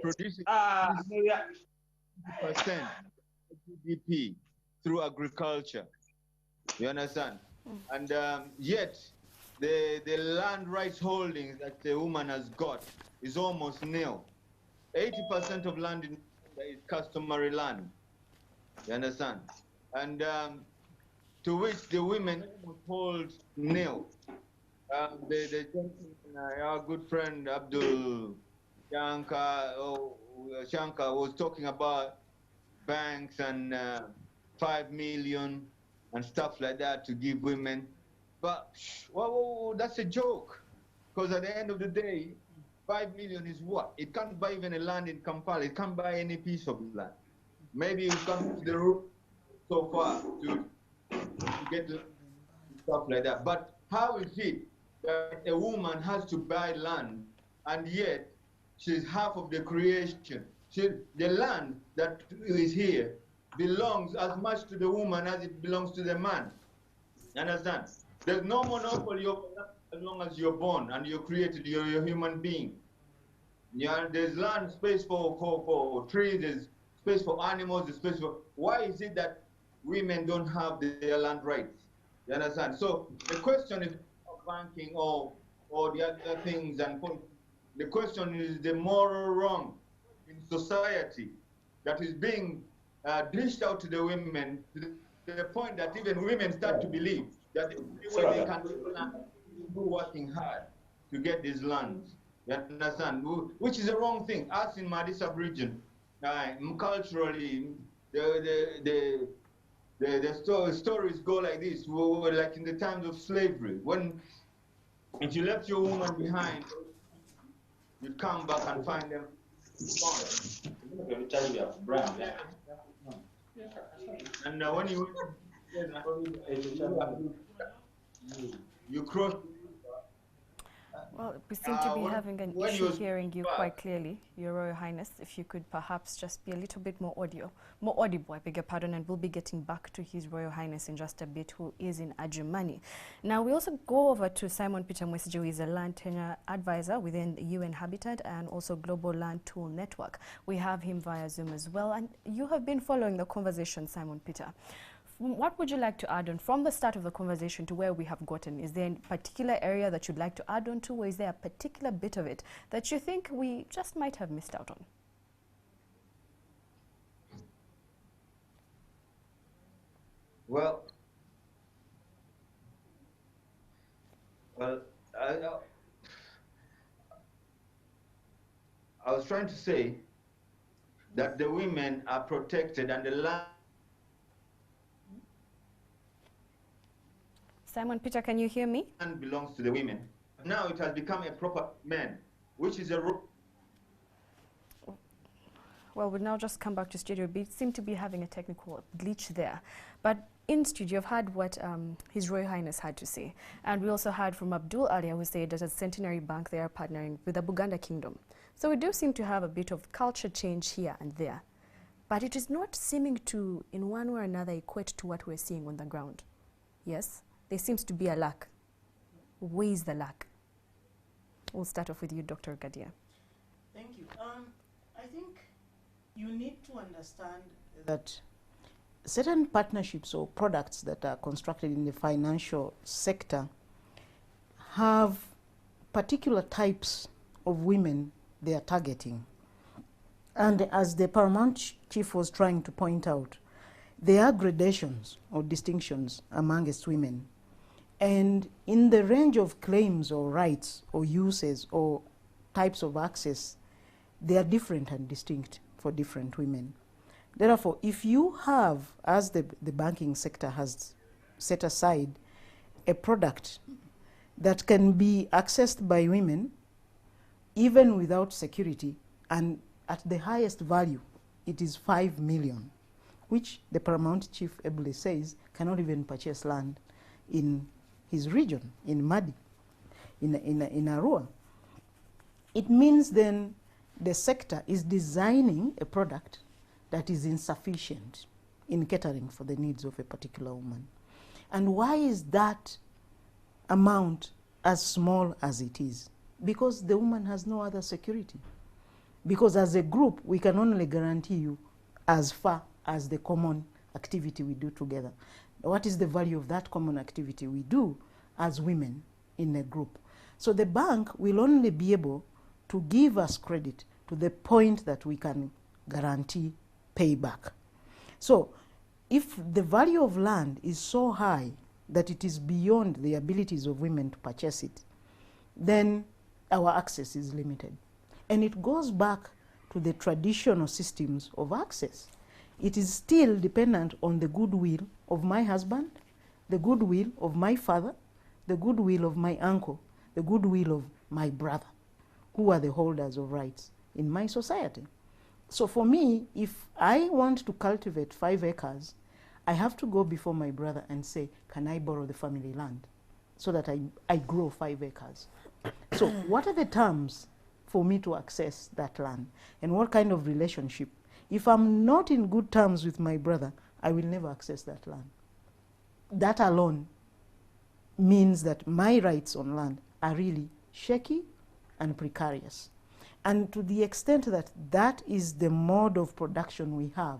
producing 50% GDP through agriculture. You understand? And yet, the land rights holdings that the woman has got is almost nil. 80% of land in is customary land. You understand? And to which the women hold nil. The gentleman, our good friend Abdul Shankar was talking about banks and 5 million and stuff like that to give women. But well, that's a joke. Because at the end of the day, 5 million is what? It can't buy even a land in Kampala. It can't buy any piece of land. Maybe you come to the roof so far to get stuff like that. But how is it that a woman has to buy land and yet she's half of the creation? The land that is here belongs as much to the woman as it belongs to the man. You understand? There's no monopoly of land as long as you're born and you're created, you're a human being. Yeah, there's land, space for trees, there's space for animals, there's space for... Why is it that women don't have their land rights? You understand? So the question is not banking or the other things, and the question is the moral wrong in society that is being dished out to the women to the point that even women start to believe that the only way they can do land is working hard to get these lands. You understand? Which is the wrong thing. Us in Madi sub-region, culturally, the stories go like this. We were like in the times of slavery, when if you left your woman behind, you'd come back and find them gone. And when you cross. Well, we seem to be having an issue hearing you quite clearly, Your Royal Highness. If you could perhaps just be a little bit more audible, I beg your pardon, and we'll be getting back to His Royal Highness in just a bit, who is in Adjumani. Now, we also go over to Simon Peter Mwesije, who is a land tenure advisor within the UN Habitat and also Global Land Tool Network. We have him via Zoom as well, and you have been following the conversation, Simon Peter. what would you like to add on from the start of the conversation to where we have gotten? Is there a particular area that you'd like to add on to, or is there a particular bit of it that you think we just might have missed out on? Well, I was trying to say that the women are protected and the land. Simon Peter, can you hear me? Land belongs to the women. Now it has become a proper man, which is a role. Well, we'll now just come back to studio. We seem to be having a technical glitch there. But in studio, I've heard what His Royal Highness had to say. And we also heard from Abdul earlier, who said that at Centenary Bank, they are partnering with the Buganda Kingdom. So we do seem to have a bit of culture change here and there. But it is not seeming to, in one way or another, equate to what we're seeing on the ground. Yes? There seems to be a lack. Where is the lack? We'll start off with you, Dr. Gadia. Thank you. I think you need to understand that certain partnerships or products that are constructed in the financial sector have particular types of women they are targeting. And as the Paramount Chief was trying to point out, there are gradations or distinctions amongst women. And in the range of claims or rights or uses or types of access, they are different and distinct for different women. Therefore, if you have, as the banking sector has set aside, a product that can be accessed by women, even without security, and at the highest value, it is 5 million, which the Paramount Chief ably says cannot even purchase land in his region, in Madi, in Arua. It means then the sector is designing a product that is insufficient in catering for the needs of a particular woman. And why is that amount as small as it is? Because the woman has no other security. Because as a group, we can only guarantee you as far as the common activity we do together. What is the value of that common activity we do as women in a group? So the bank will only be able to give us credit to the point that we can guarantee payback. So if the value of land is so high that it is beyond the abilities of women to purchase it, then our access is limited. And it goes back to the traditional systems of access. It is still dependent on the goodwill of my husband, the goodwill of my father, the goodwill of my uncle, the goodwill of my brother, who are the holders of rights in my society. So for me, if I want to cultivate 5 acres, I have to go before my brother and say, can I borrow the family land so that I grow 5 acres? So what are the terms for me to access that land? And what kind of relationship? If I'm not in good terms with my brother, I will never access that land. That alone means that my rights on land are really shaky and precarious. And to the extent that that is the mode of production we have,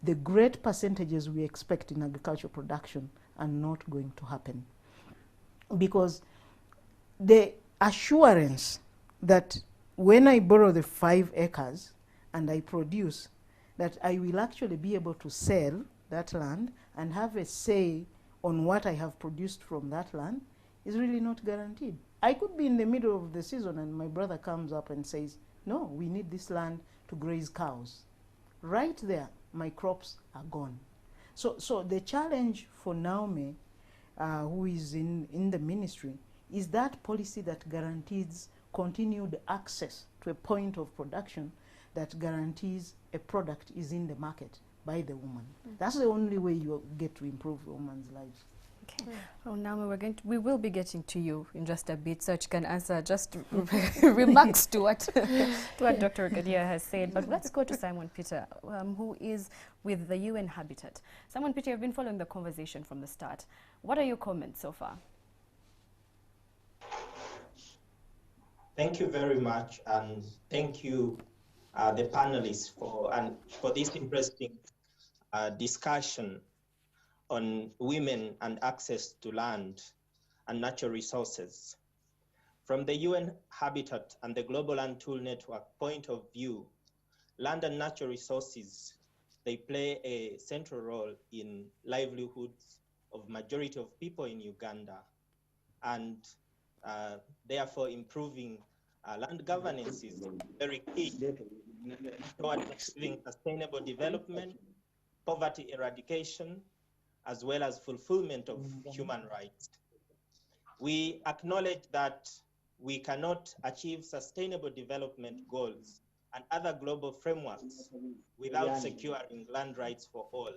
the great percentages we expect in agricultural production are not going to happen. Because the assurance that when I borrow the 5 acres and I produce, that I will actually be able to sell that land and have a say on what I have produced from that land is really not guaranteed. I could be in the middle of the season and my brother comes up and says, no, we need this land to graze cows. Right there, my crops are gone. So the challenge for Naomi, who is in the ministry, is that policy that guarantees continued access to a point of production that guarantees a product is in the market by the woman. That's the only way you get to improve a woman's life. Okay. Well, Naomi, we will be getting to you in just a bit, so you can answer just remarks to what Dr. Gadia has said. But let's go to Simon Peter, who is with the UN Habitat. Simon Peter, you've been following the conversation from the start. What are your comments so far? Thank you very much, and thank you, the panelists, for this interesting discussion. on women and access to land and natural resources. From the UN Habitat and the Global Land Tool Network point of view, land and natural resources, they play a central role in livelihoods of majority of people in Uganda, and therefore improving land governance is very key toward achieving sustainable development, poverty eradication, as well as fulfillment of human rights. We acknowledge that we cannot achieve sustainable development goals and other global frameworks without securing land rights for all.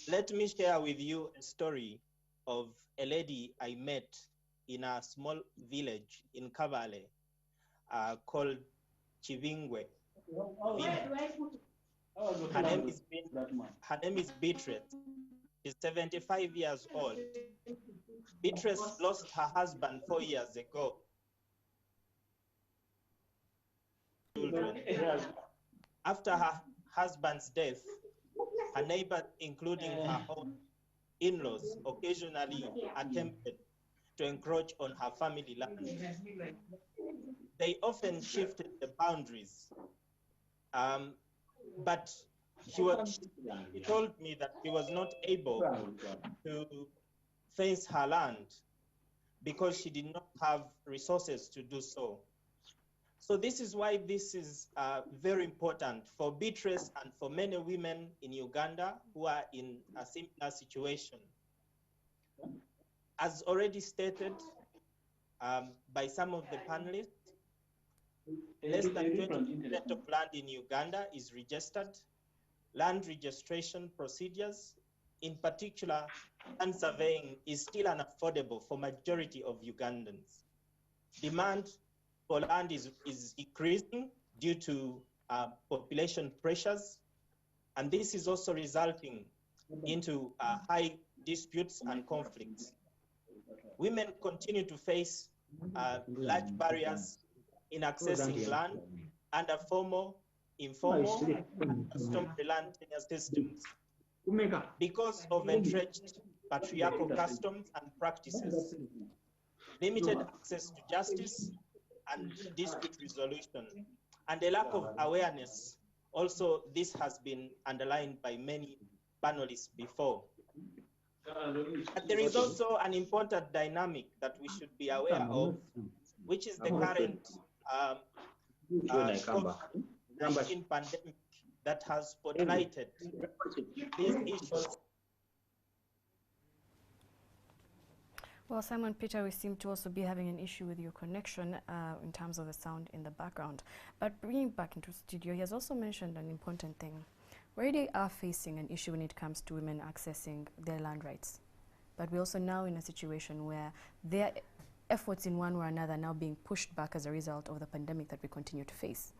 Let me share with you a story of a lady I met in a small village in Kabale called Chivingwe village. Her name is Beatrice. She's 75 years old. Beatrice lost her husband 4 years ago. Children. After her husband's death, her neighbors, including her own in-laws, occasionally attempted to encroach on her family land. They often shifted the boundaries, but she told me that she was not able to fence her land because she did not have resources to do so. So this is why this is very important for Beatrice and for many women in Uganda who are in a similar situation. As already stated by some of the panelists, less than 20% of land in Uganda is registered. Land registration procedures, in particular, land surveying is still unaffordable for majority of Ugandans. Demand for land is increasing due to population pressures, and this is also resulting into high disputes and conflicts. Women continue to face large barriers in accessing land under formal, informal, and customary land tenure systems because of entrenched patriarchal customs and practices, limited access to justice and dispute resolution, and a lack of awareness. Also, this has been underlined by many panelists before. But there is also an important dynamic that we should be aware of, which is the current COVID-19 pandemic that has spotlighted these issues. Well, Simon Peter, we seem to also be having an issue with your connection in terms of the sound in the background. But bringing back into the studio, he has also mentioned an important thing. We already are facing an issue when it comes to women accessing their land rights. But we're also now in a situation where their efforts in one way or another are now being pushed back as a result of the pandemic that we continue to face.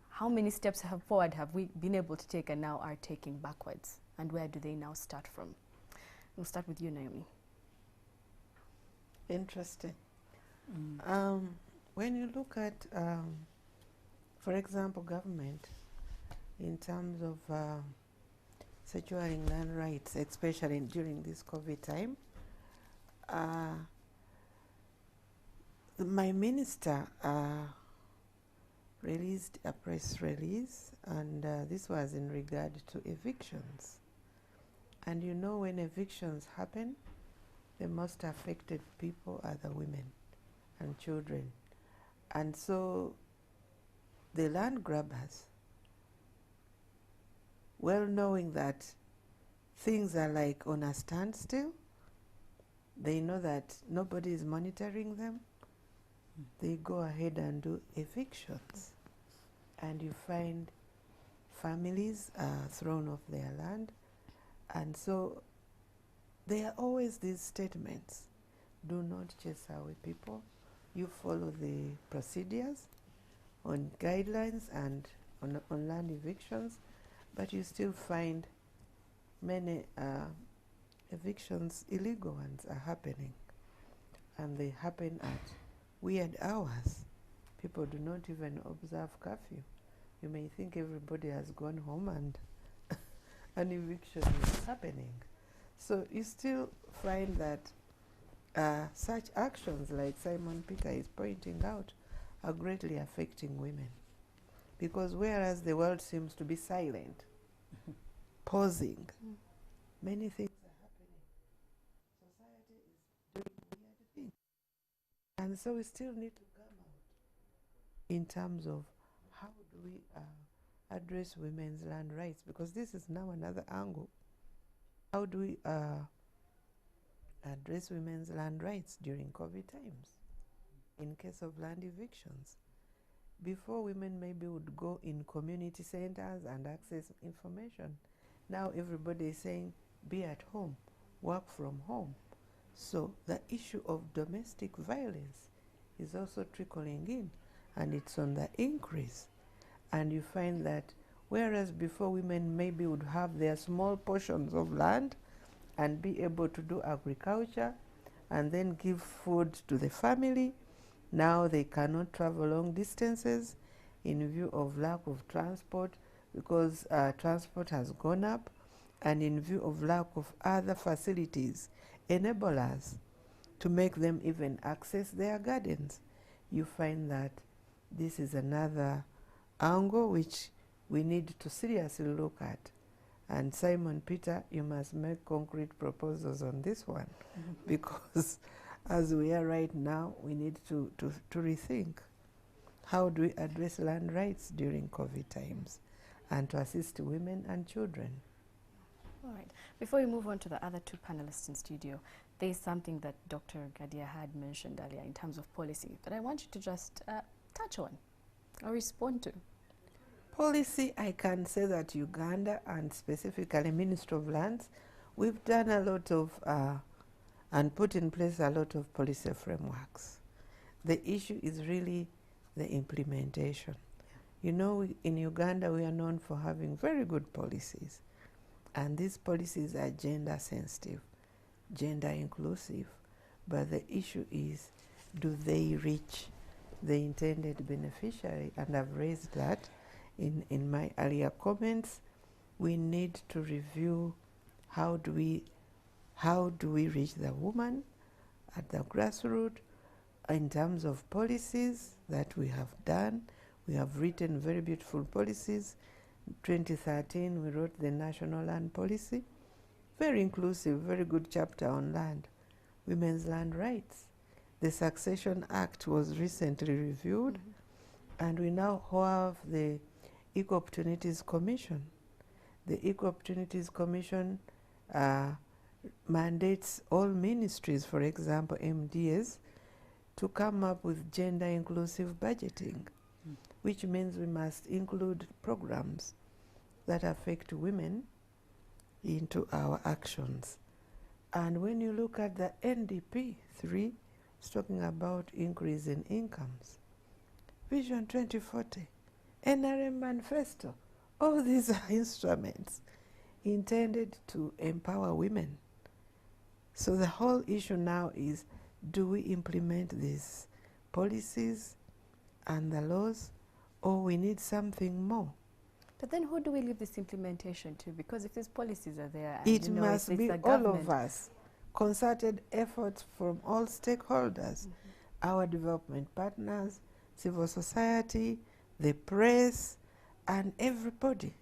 How many steps forward have we been able to take and now are taking backwards? And where do they now start from? We'll start with you, Naomi. Interesting. When you look at, for example, government, in terms of securing land rights, especially during this COVID time, my minister released a press release, and this was in regard to evictions. And you know, when evictions happen, the most affected people are the women and children. And so the land grabbers, well knowing that things are like on a standstill, they know that nobody is monitoring them, they go ahead and do evictions. And you find families thrown off their land. And so there are always these statements: do not chase away people, you follow the procedures on guidelines and on land evictions, but you still find many evictions, illegal ones, are happening. And they happen at weird hours. People do not even observe curfew. You may think everybody has gone home and an eviction is happening. So you still find that such actions, like Simon Peter is pointing out, are greatly affecting women. Because whereas the world seems to be silent, pausing, many things are happening. Society is doing weird things. And so we still need to come out in terms of how do we address women's land rights, because this is now another angle. How do we address women's land rights during COVID times in case of land evictions? Before, women maybe would go in community centers and access information. Now everybody is saying, be at home, work from home. So the issue of domestic violence is also trickling in, and it's on the increase. And you find that whereas before women maybe would have their small portions of land and be able to do agriculture and then give food to the family, now they cannot travel long distances in view of lack of transport, because transport has gone up, and in view of lack of other facilities, enablers to make them even access their gardens. You find that this is another angle which we need to seriously look at. And Simon Peter, you must make concrete proposals on this one, because as we are right now, we need to rethink how do we address land rights during COVID times and to assist women and children. All right. Before we move on to the other two panelists in studio, there is something that Dr. Gadia had mentioned earlier in terms of policy that I want you to just touch on or respond to. Policy, I can say that Uganda, and specifically Ministry of Lands, we've done a lot of and put in place a lot of policy frameworks. The issue is really the implementation. You know, in Uganda we are known for having very good policies, and these policies are gender sensitive, gender inclusive, but the issue is, do they reach the intended beneficiary? And I've raised that in my earlier comments. We need to review how do we reach the woman at the grassroots in terms of policies that we have done. We have written very beautiful policies. 2013 we wrote the National Land Policy, very inclusive, very good chapter on land, women's land rights. The Succession Act was recently reviewed, and we now have the Equal Opportunities Commission. The Equal Opportunities Commission mandates all ministries, for example MDAs, to come up with gender inclusive budgeting, which means we must include programs that affect women into our actions. And when you look at the NDP 3, it's talking about increase in incomes. Vision 2040, NRM Manifesto, all these are instruments intended to empower women. So the whole issue now is, do we implement these policies and the laws, or we need something more? But then who do we leave this implementation to? Because if these policies are there, and it must be all of us. Concerted efforts from all stakeholders, our development partners, civil society, the press, and everybody.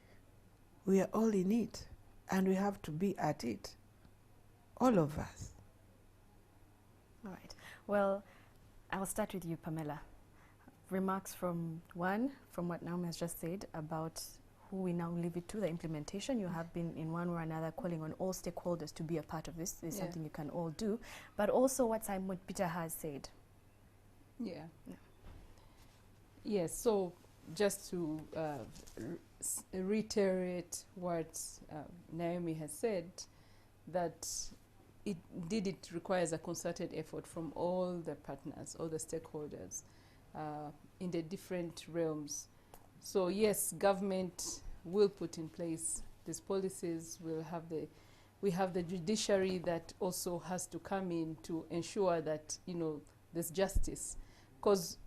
We are all in it, and we have to be at it, all of us. All right. Well, I'll start with you, Pamela. Remarks from what Naomi has just said about who we now leave it to, the implementation. You have been in one way or another calling on all stakeholders to be a part of this. It's something you can all do. But also what Simon Peter has said. Yes, so just to reiterate what Naomi has said, that it requires a concerted effort from all the partners, all the stakeholders in the different realms. So yes, government will put in place these policies. We have the judiciary that also has to come in to ensure that, you know, there's justice, because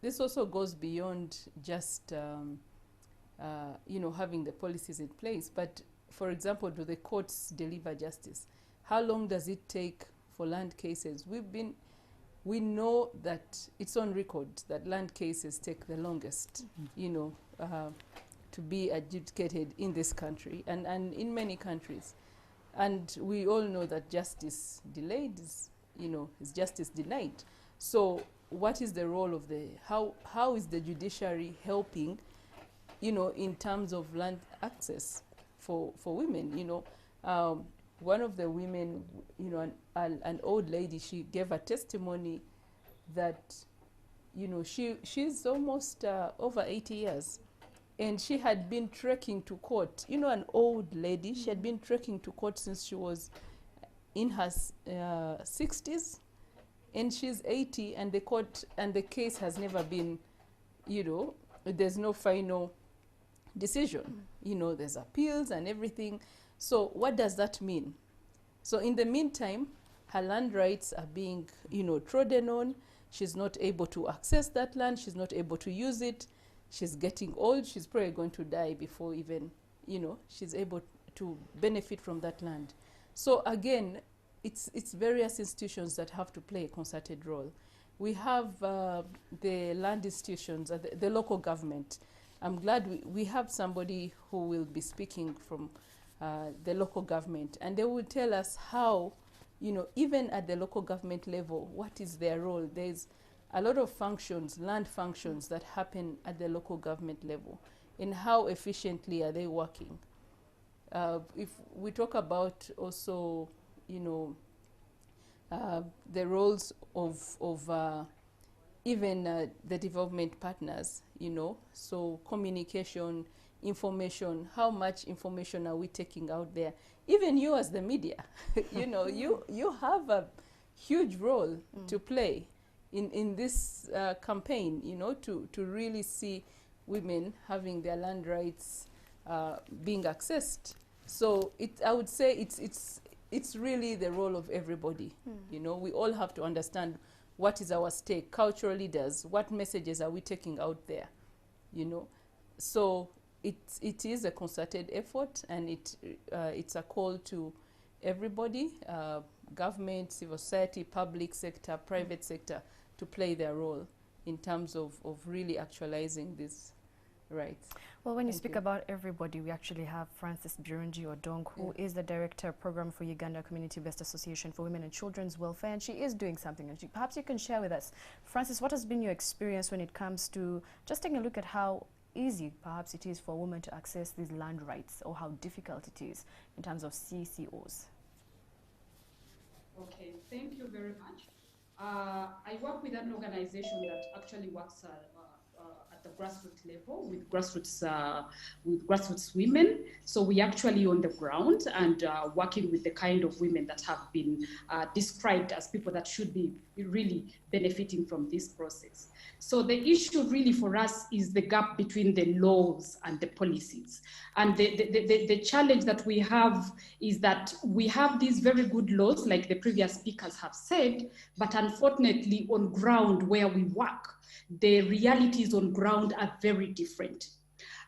this also goes beyond just you know, having the policies in place, but for example, do the courts deliver justice? How long does it take for land cases? We know that it's on record that land cases take the longest, you know, to be adjudicated in this country and in many countries. And we all know that justice delayed is, you know, is justice denied. So what is the role of how is the judiciary helping, you know, in terms of land access for women, you know? One of the women, you know, an old lady, she gave a testimony that, you know, she's almost over 80 years. And she had been trekking to court. You know, an old lady, she had been trekking to court since she was in her 60s. And she's 80, and the case has never been, you know, there's no final decision. You know, there's appeals and everything. So what does that mean? So in the meantime, her land rights are being, you know, trodden on. She's not able to access that land. She's not able to use it. She's getting old. She's probably going to die before even, you know, she's able to benefit from that land. So again, it's various institutions that have to play a concerted role. We have the land institutions, the local government. I'm glad we have somebody who will be speaking from the local government, and they will tell us how, you know, even at the local government level, what is their role. There's a lot of functions, land functions, that happen at the local government level, and how efficiently are they working. If we talk about also, you know, the roles of even the development partners, you know, so communication, information, how much information are we taking out there? Even you as the media, you know, you have a huge role to play in this campaign, you know, to really see women having their land rights being accessed. So I would say it's really the role of everybody. You know, we all have to understand what is our stake. Cultural leaders, what messages are we taking out there, you know? So it is a concerted effort, and it's a call to everybody, government, civil society, public sector, private sector, to play their role in terms of really actualizing this rights. Well, when you speak about everybody, we actually have Frances Birungi Odong, who is the Director of Program for Uganda Community-Based Association for Women and Children's Welfare, and she is doing something. And perhaps you can share with us, Frances, what has been your experience when it comes to just taking a look at how easy perhaps it is for women to access these land rights, or how difficult it is in terms of CCOs? Okay, thank you very much. I work with an organization that actually works at the grassroots level with grassroots women. So we actually on the ground and working with the kind of women that have been described as people that should be really benefiting from this process. So the issue really for us is the gap between the laws and the policies. And the challenge that we have is that we have these very good laws, like the previous speakers have said, but unfortunately on ground where we work, the realities on ground are very different.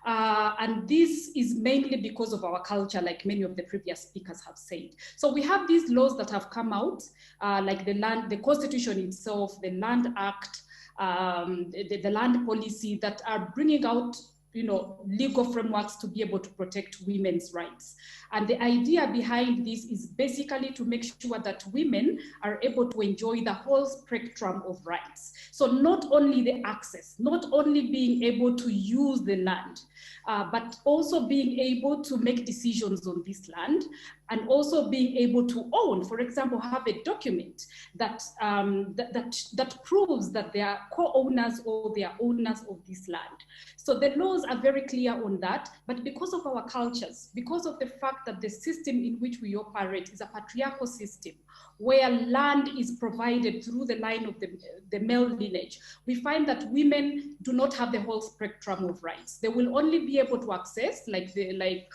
And this is mainly because of our culture, like many of the previous speakers have said. So we have these laws that have come out, like the Constitution itself, the Land Act, the land policy, that are bringing out, you know, legal frameworks to be able to protect women's rights. And the idea behind this is basically to make sure that women are able to enjoy the whole spectrum of rights. So not only the access, not only being able to use the land, but also being able to make decisions on this land, and also being able to own, for example, have a document that that proves that they are co-owners or they are owners of this land. So the laws are very clear on that, but because of our cultures, because of the fact that the system in which we operate is a patriarchal system, where land is provided through the line of the male lineage, we find that women do not have the whole spectrum of rights. They will only be able to access, they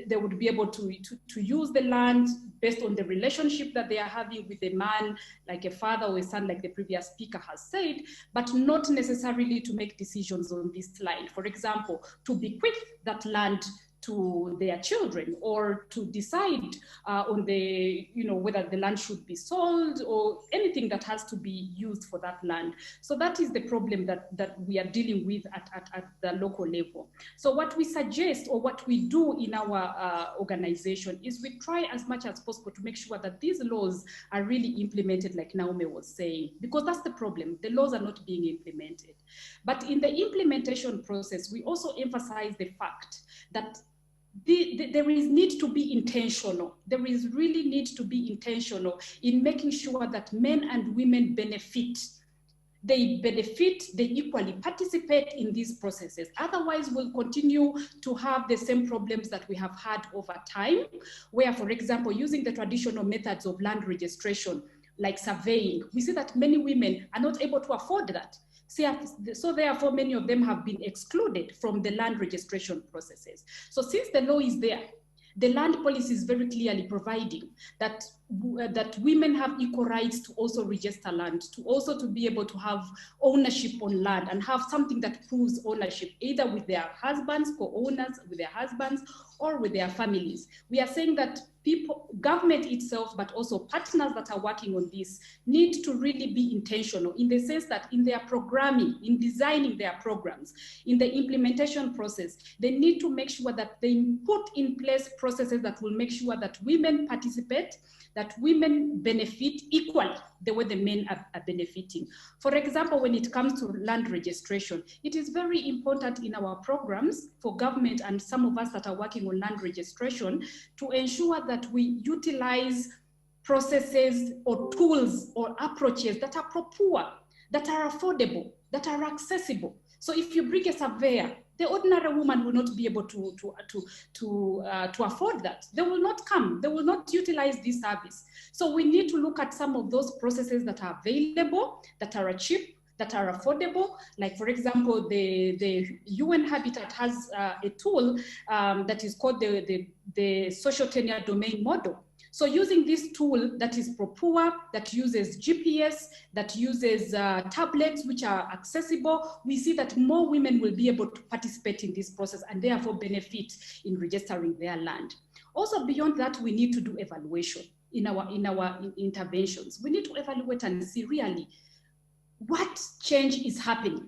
would be able to use the land based on the relationship that they are having with a man, like a father or a son, like the previous speaker has said, but not necessarily to make decisions on this line. For example, to bequeath that land to their children, or to decide on the, whether the land should be sold or anything that has to be used for that land. So that is the problem that we are dealing with at the local level. So what we suggest, or what we do in our organization, is we try as much as possible to make sure that these laws are really implemented, like Naomi was saying, because that's the problem. The laws are not being implemented. But in the implementation process, we also emphasize the fact that there is need to be intentional. There is really need to be intentional in making sure that men and women benefit. They benefit, they equally participate in these processes. Otherwise, we'll continue to have the same problems that we have had over time, where, for example, using the traditional methods of land registration, like surveying, we see that many women are not able to afford that. So therefore, many of them have been excluded from the land registration processes. So since the law is there, the land policy is very clearly providing that women have equal rights to also register land, to also to be able to have ownership on land and have something that proves ownership, either with their husbands, co-owners with their husbands, or with their families. We are saying that government itself, but also partners that are working on this, need to really be intentional in the sense that in their programming, in designing their programs, in the implementation process, they need to make sure that they put in place processes that will make sure that women participate, that women benefit equally the way the men are benefiting. For example, when it comes to land registration, it is very important in our programs for government and some of us that are working on land registration to ensure that we utilize processes or tools or approaches that are proper, that are affordable, that are accessible. So if you bring a surveyor, the ordinary woman will not be able to afford that. They will not come. They will not utilize this service. So we need to look at some of those processes that are available, that are cheap, that are affordable. Like, for example, the UN Habitat has a tool that is called the social tenure domain model. So using this tool that is pro-poor, that uses GPS, that uses tablets which are accessible, we see that more women will be able to participate in this process and therefore benefit in registering their land. Also beyond that, we need to do evaluation in our interventions. We need to evaluate and see really what change is happening.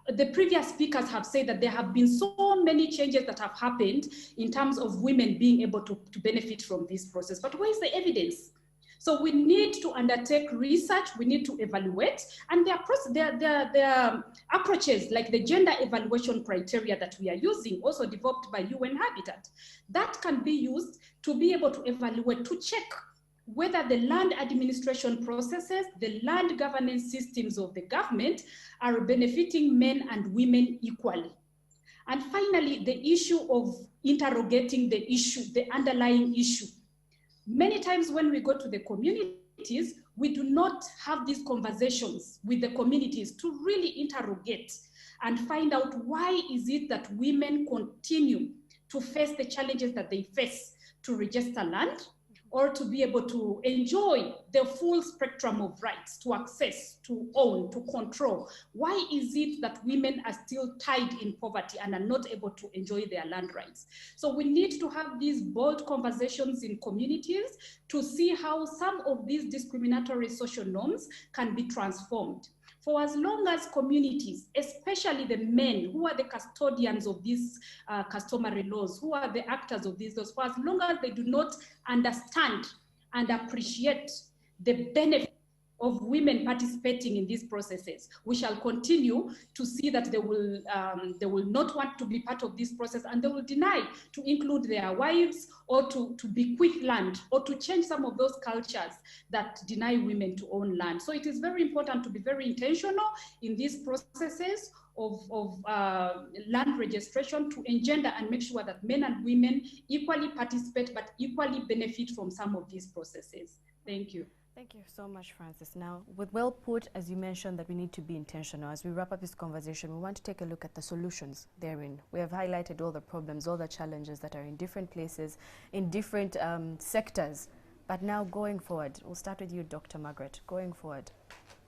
The previous speakers have said that there have been so many changes that have happened in terms of women being able to benefit from this process, but where is the evidence? So we need to undertake research, we need to evaluate, and there are approaches like the gender evaluation criteria that we are using, also developed by UN Habitat, that can be used to be able to evaluate, to check whether the land administration processes, the land governance systems of the government are benefiting men and women equally. And finally, the issue of interrogating the issue, the underlying issue. Many times when we go to the communities, we do not have these conversations with the communities to really interrogate and find out why is it that women continue to face the challenges that they face to register land, or to be able to enjoy the full spectrum of rights, to access, to own, to control. Why is it that women are still tied in poverty and are not able to enjoy their land rights? So we need to have these bold conversations in communities to see how some of these discriminatory social norms can be transformed. For as long as communities, especially the men who are the custodians of these customary laws, who are the actors of these laws, for as long as they do not understand and appreciate the benefit of women participating in these processes, we shall continue to see that they will not want to be part of this process, and they will deny to include their wives or to bequeath land or to change some of those cultures that deny women to own land. So it is very important to be very intentional in these processes of land registration to engender and make sure that men and women equally participate but equally benefit from some of these processes. Thank you. Thank you so much, Francis. Now, with well put, as you mentioned, that we need to be intentional. As we wrap up this conversation, we want to take a look at the solutions therein. We have highlighted all the problems, all the challenges that are in different places, in different sectors. But now, going forward, we'll start with you, Dr. Margaret. Going forward,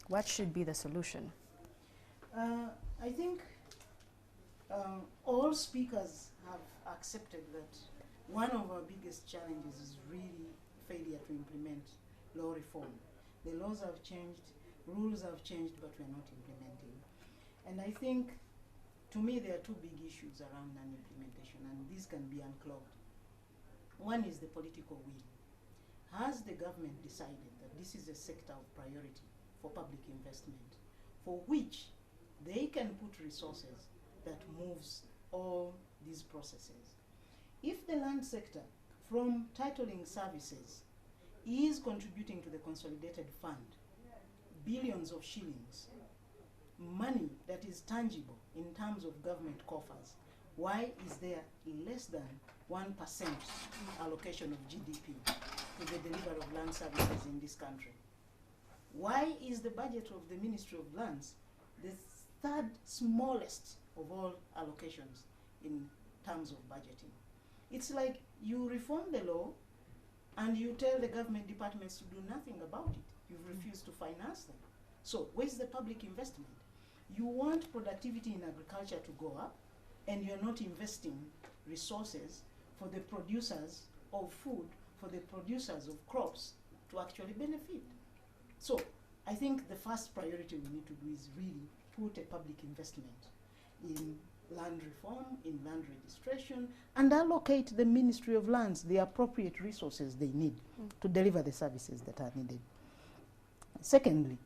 what should be the solution? I think all speakers have accepted that one of our biggest challenges is really failure to implement law reform. The laws have changed, rules have changed, but we're not implementing. And I think, to me, there are two big issues around non-implementation, and these can be unclogged. One is the political will. Has the government decided that this is a sector of priority for public investment, for which they can put resources that moves all these processes? If the land sector, from titling services, is contributing to the consolidated fund billions of shillings, money that is tangible in terms of government coffers, why is there less than 1% allocation of GDP to the delivery of land services in this country? Why is the budget of the Ministry of Lands the third smallest of all allocations in terms of budgeting? It's like you reform the law and you tell the government departments to do nothing about it. You've refused to finance them. So where's the public investment? You want productivity in agriculture to go up, and you're not investing resources for the producers of food, for the producers of crops to actually benefit. So I think the first priority we need to do is really put a public investment in land reform, in land registration, and allocate the Ministry of Lands the appropriate resources they need to deliver the services that are needed. Secondly,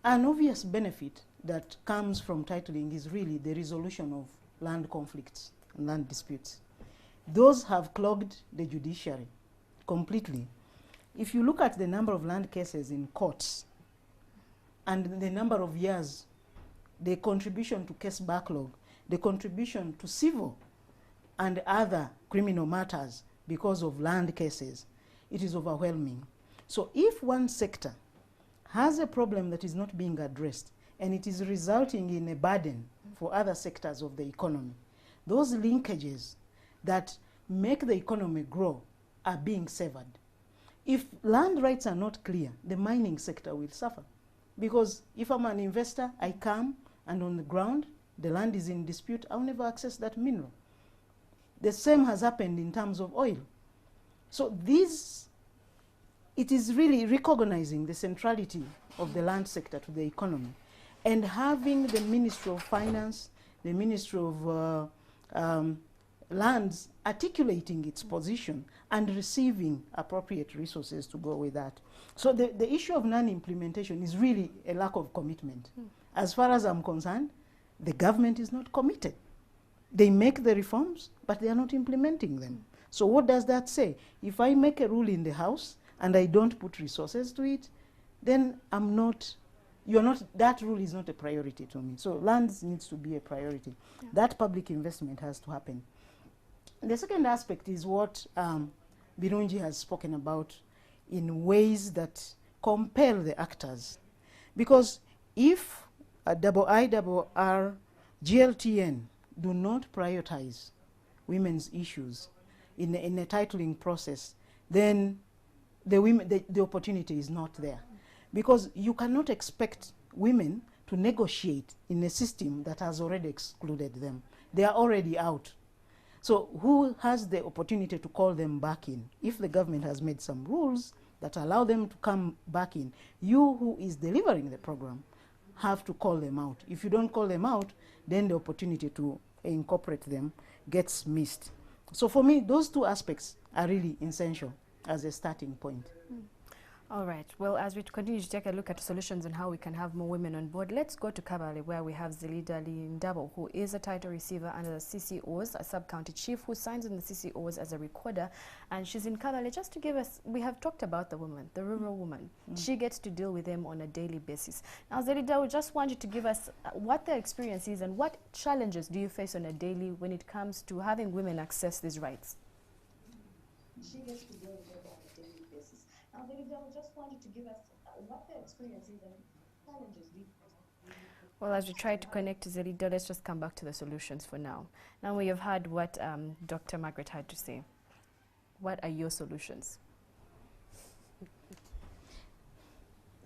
an obvious benefit that comes from titling is really the resolution of land conflicts and land disputes. Those have clogged the judiciary completely. If you look at the number of land cases in courts and the number of years, the contribution to case backlog, the contribution to civil and other criminal matters because of land cases, it is overwhelming. So if one sector has a problem that is not being addressed and it is resulting in a burden for other sectors of the economy, those linkages that make the economy grow are being severed. If land rights are not clear, the mining sector will suffer. Because if I'm an investor, I come and on the ground, the land is in dispute, I'll never access that mineral. The same has happened in terms of oil. So it is really recognizing the centrality of the land sector to the economy and having the Ministry of Finance, the Ministry of Lands articulating its position and receiving appropriate resources to go with that. So the issue of non-implementation is really a lack of commitment. As far as I'm concerned, the government is not committed. They make the reforms, but they are not implementing them. So what does that say? If I make a rule in the House and I don't put resources to it, then that rule is not a priority to me. So lands needs to be a priority. Yeah. That public investment has to happen. The second aspect is what Birungi has spoken about in ways that compel the actors. Because if IIRR, GLTN do not prioritize women's issues in a titling process, then the opportunity is not there. Because you cannot expect women to negotiate in a system that has already excluded them. They are already out. So who has the opportunity to call them back in? If the government has made some rules that allow them to come back in, you who is delivering the program have to call them out. If you don't call them out, then the opportunity to incorporate them gets missed. So for me, those two aspects are really essential as a starting point. All right. Well, as we continue to take a look at solutions and how we can have more women on board, let's go to Kabale, where we have Zelida Lindabo, who is a title receiver under the CCOs, a sub-county chief who signs in the CCOs as a recorder. And she's in Kabale just to give us, we have talked about the woman, the rural woman. She gets to deal with them on a daily basis. Now, Zelida, we just want you to give us what their experience is and what challenges do you face on a daily when it comes to having women access these rights? She gets to deal with them on a daily basis. Now, Zelida, we just want you to give us what their experience is and challenges do you face. Well, as we try to connect to Zelida, let's just come back to the solutions for now. Now we have heard what Dr. Margaret had to say. What are your solutions?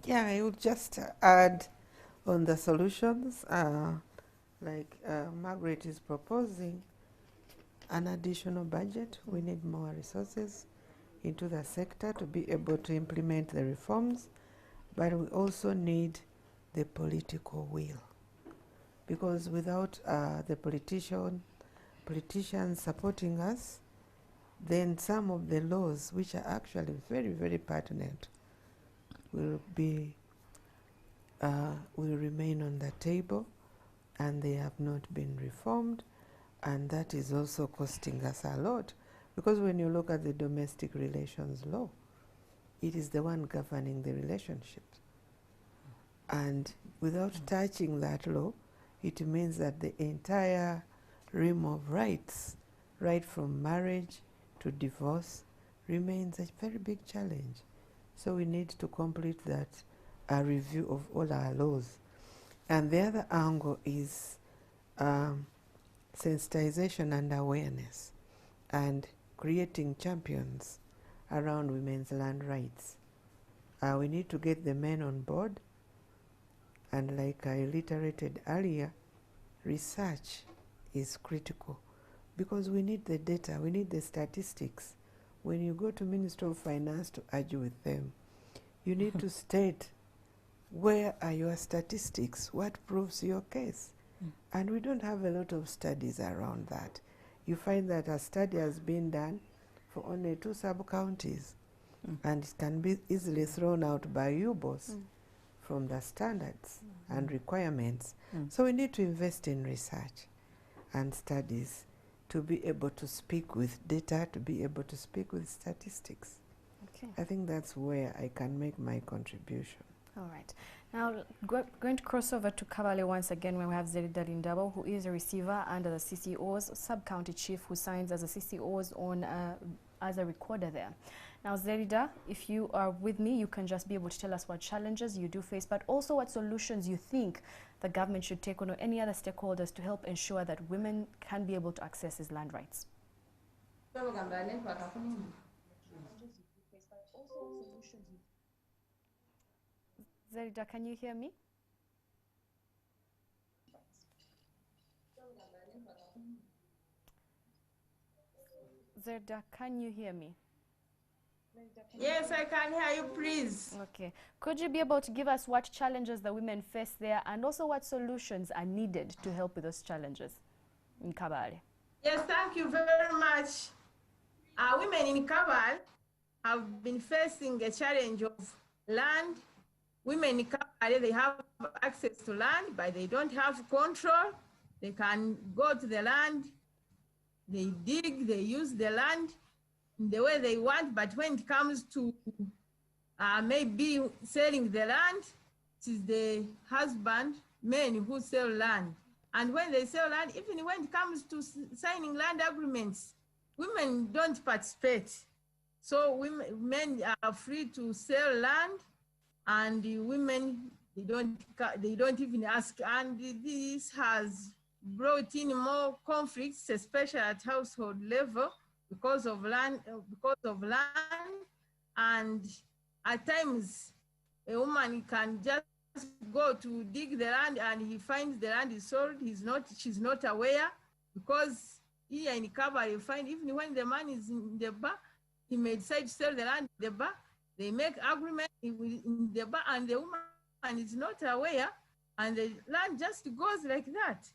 Yeah, I would just add on the solutions, like Margaret is proposing, an additional budget. We need more resources into the sector to be able to implement the reforms, but we also need the political will, because without the politicians supporting us, then some of the laws, which are actually very, very pertinent, will remain on the table, and they have not been reformed, and that is also costing us a lot, because when you look at the domestic relations law, it is the one governing the relationship, and without touching that law, it means that the entire realm of rights, right from marriage to divorce, remains a very big challenge. So we need to complete that review of all our laws. And the other angle is sensitization and awareness, and creating champions around women's land rights. We need to get the men on board, and like I reiterated earlier, research is critical, because we need the data, we need the statistics. When you go to Ministry of Finance to argue with them, you need to state, where are your statistics? What proves your case? And we don't have a lot of studies around that. You find that a study has been done for only 2 sub-counties, and it can be easily thrown out by UBOS from the standards and requirements. So we need to invest in research and studies to be able to speak with data, to be able to speak with statistics. Okay. I think that's where I can make my contribution. All right. Now, going to cross over to Kabale once again, where we have Zerida Lindabo, who is a receiver under the CCO's sub-county chief, who signs as a CCO's on as a recorder there. Now, Zerida, if you are with me, you can just be able to tell us what challenges you do face, but also what solutions you think the government should take on, or any other stakeholders, to help ensure that women can be able to access these land rights. Zerida, can you hear me? Zerida, can you hear me? Yes, I can hear you, please. Okay. Could you be able to give us what challenges the women face there, and also what solutions are needed to help with those challenges in Kabale? Yes, thank you very much. Women in Kabale have been facing a challenge of land. Women in Kabale, they have access to land, but they don't have control. They can go to the land, they dig, they use the land in the way they want, but when it comes to maybe selling the land, it is the husband, men who sell land. And when they sell land, even when it comes to signing land agreements, women don't participate. So men are free to sell land, and the women, they don't even ask. And this has brought in more conflicts, especially at household level, because of land, and at times a woman can just go to dig the land, and he finds the land is sold. She's not aware, because here in Kabale, you find even when the man is in the bar, he may decide to sell the land in the bar. They make agreement in the bar, and the woman is not aware, and the land just goes like that.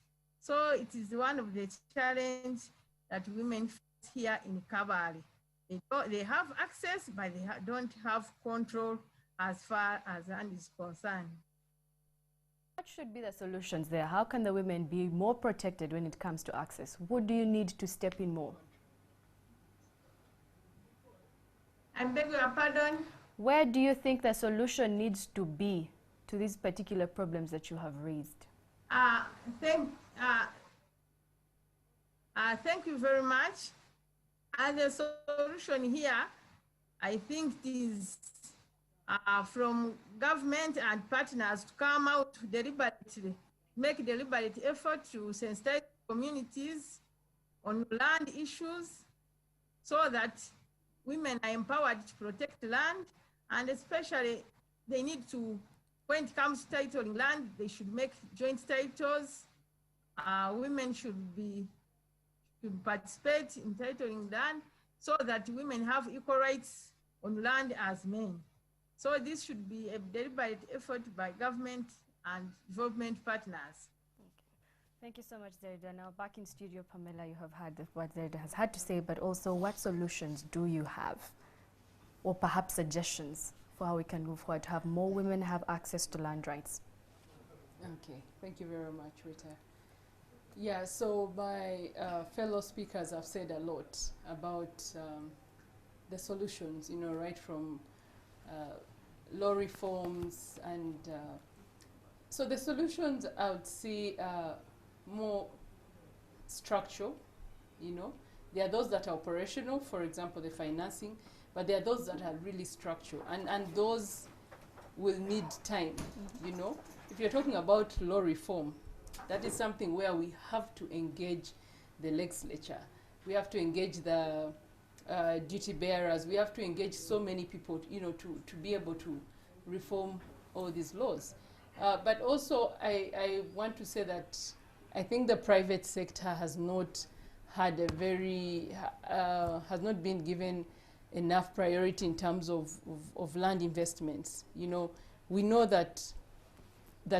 So it is one of the challenges that women face here in Kabale. They have access, but they don't have control as far as land is concerned. What should be the solutions there? How can the women be more protected when it comes to access? What do you need to step in more? I beg your pardon? Where do you think the solution needs to be to these particular problems that you have raised? Thank you very much. And the solution here, I think, is from government and partners to come out deliberately, make deliberate effort to sensitize communities on land issues, so that women are empowered to protect land, and especially they need to, when it comes to titling land, they should make joint titles. Women should be to participate in titling land so that women have equal rights on land as men. So this should be a deliberate effort by government and development partners. Thank you so much, Zerida. Now back in studio, Pamela, you have heard what Zerida has had to say, but also what solutions do you have? Or perhaps suggestions for how we can move forward to have more women have access to land rights? Okay, thank you very much, Rita. Yeah, so my fellow speakers have said a lot about the solutions, you know, right from law reforms and so the solutions I would see more structural, you know. There are those that are operational, for example, the financing, but there are those that are really structural, and those will need time, you know. If you're talking about law reform, that is something where we have to engage the legislature. We have to engage the duty bearers. We have to engage so many people, you know, to be able to reform all these laws. But also, I want to say that I think the private sector has not had a very, has not been given enough priority in terms of land investments. You know, we know that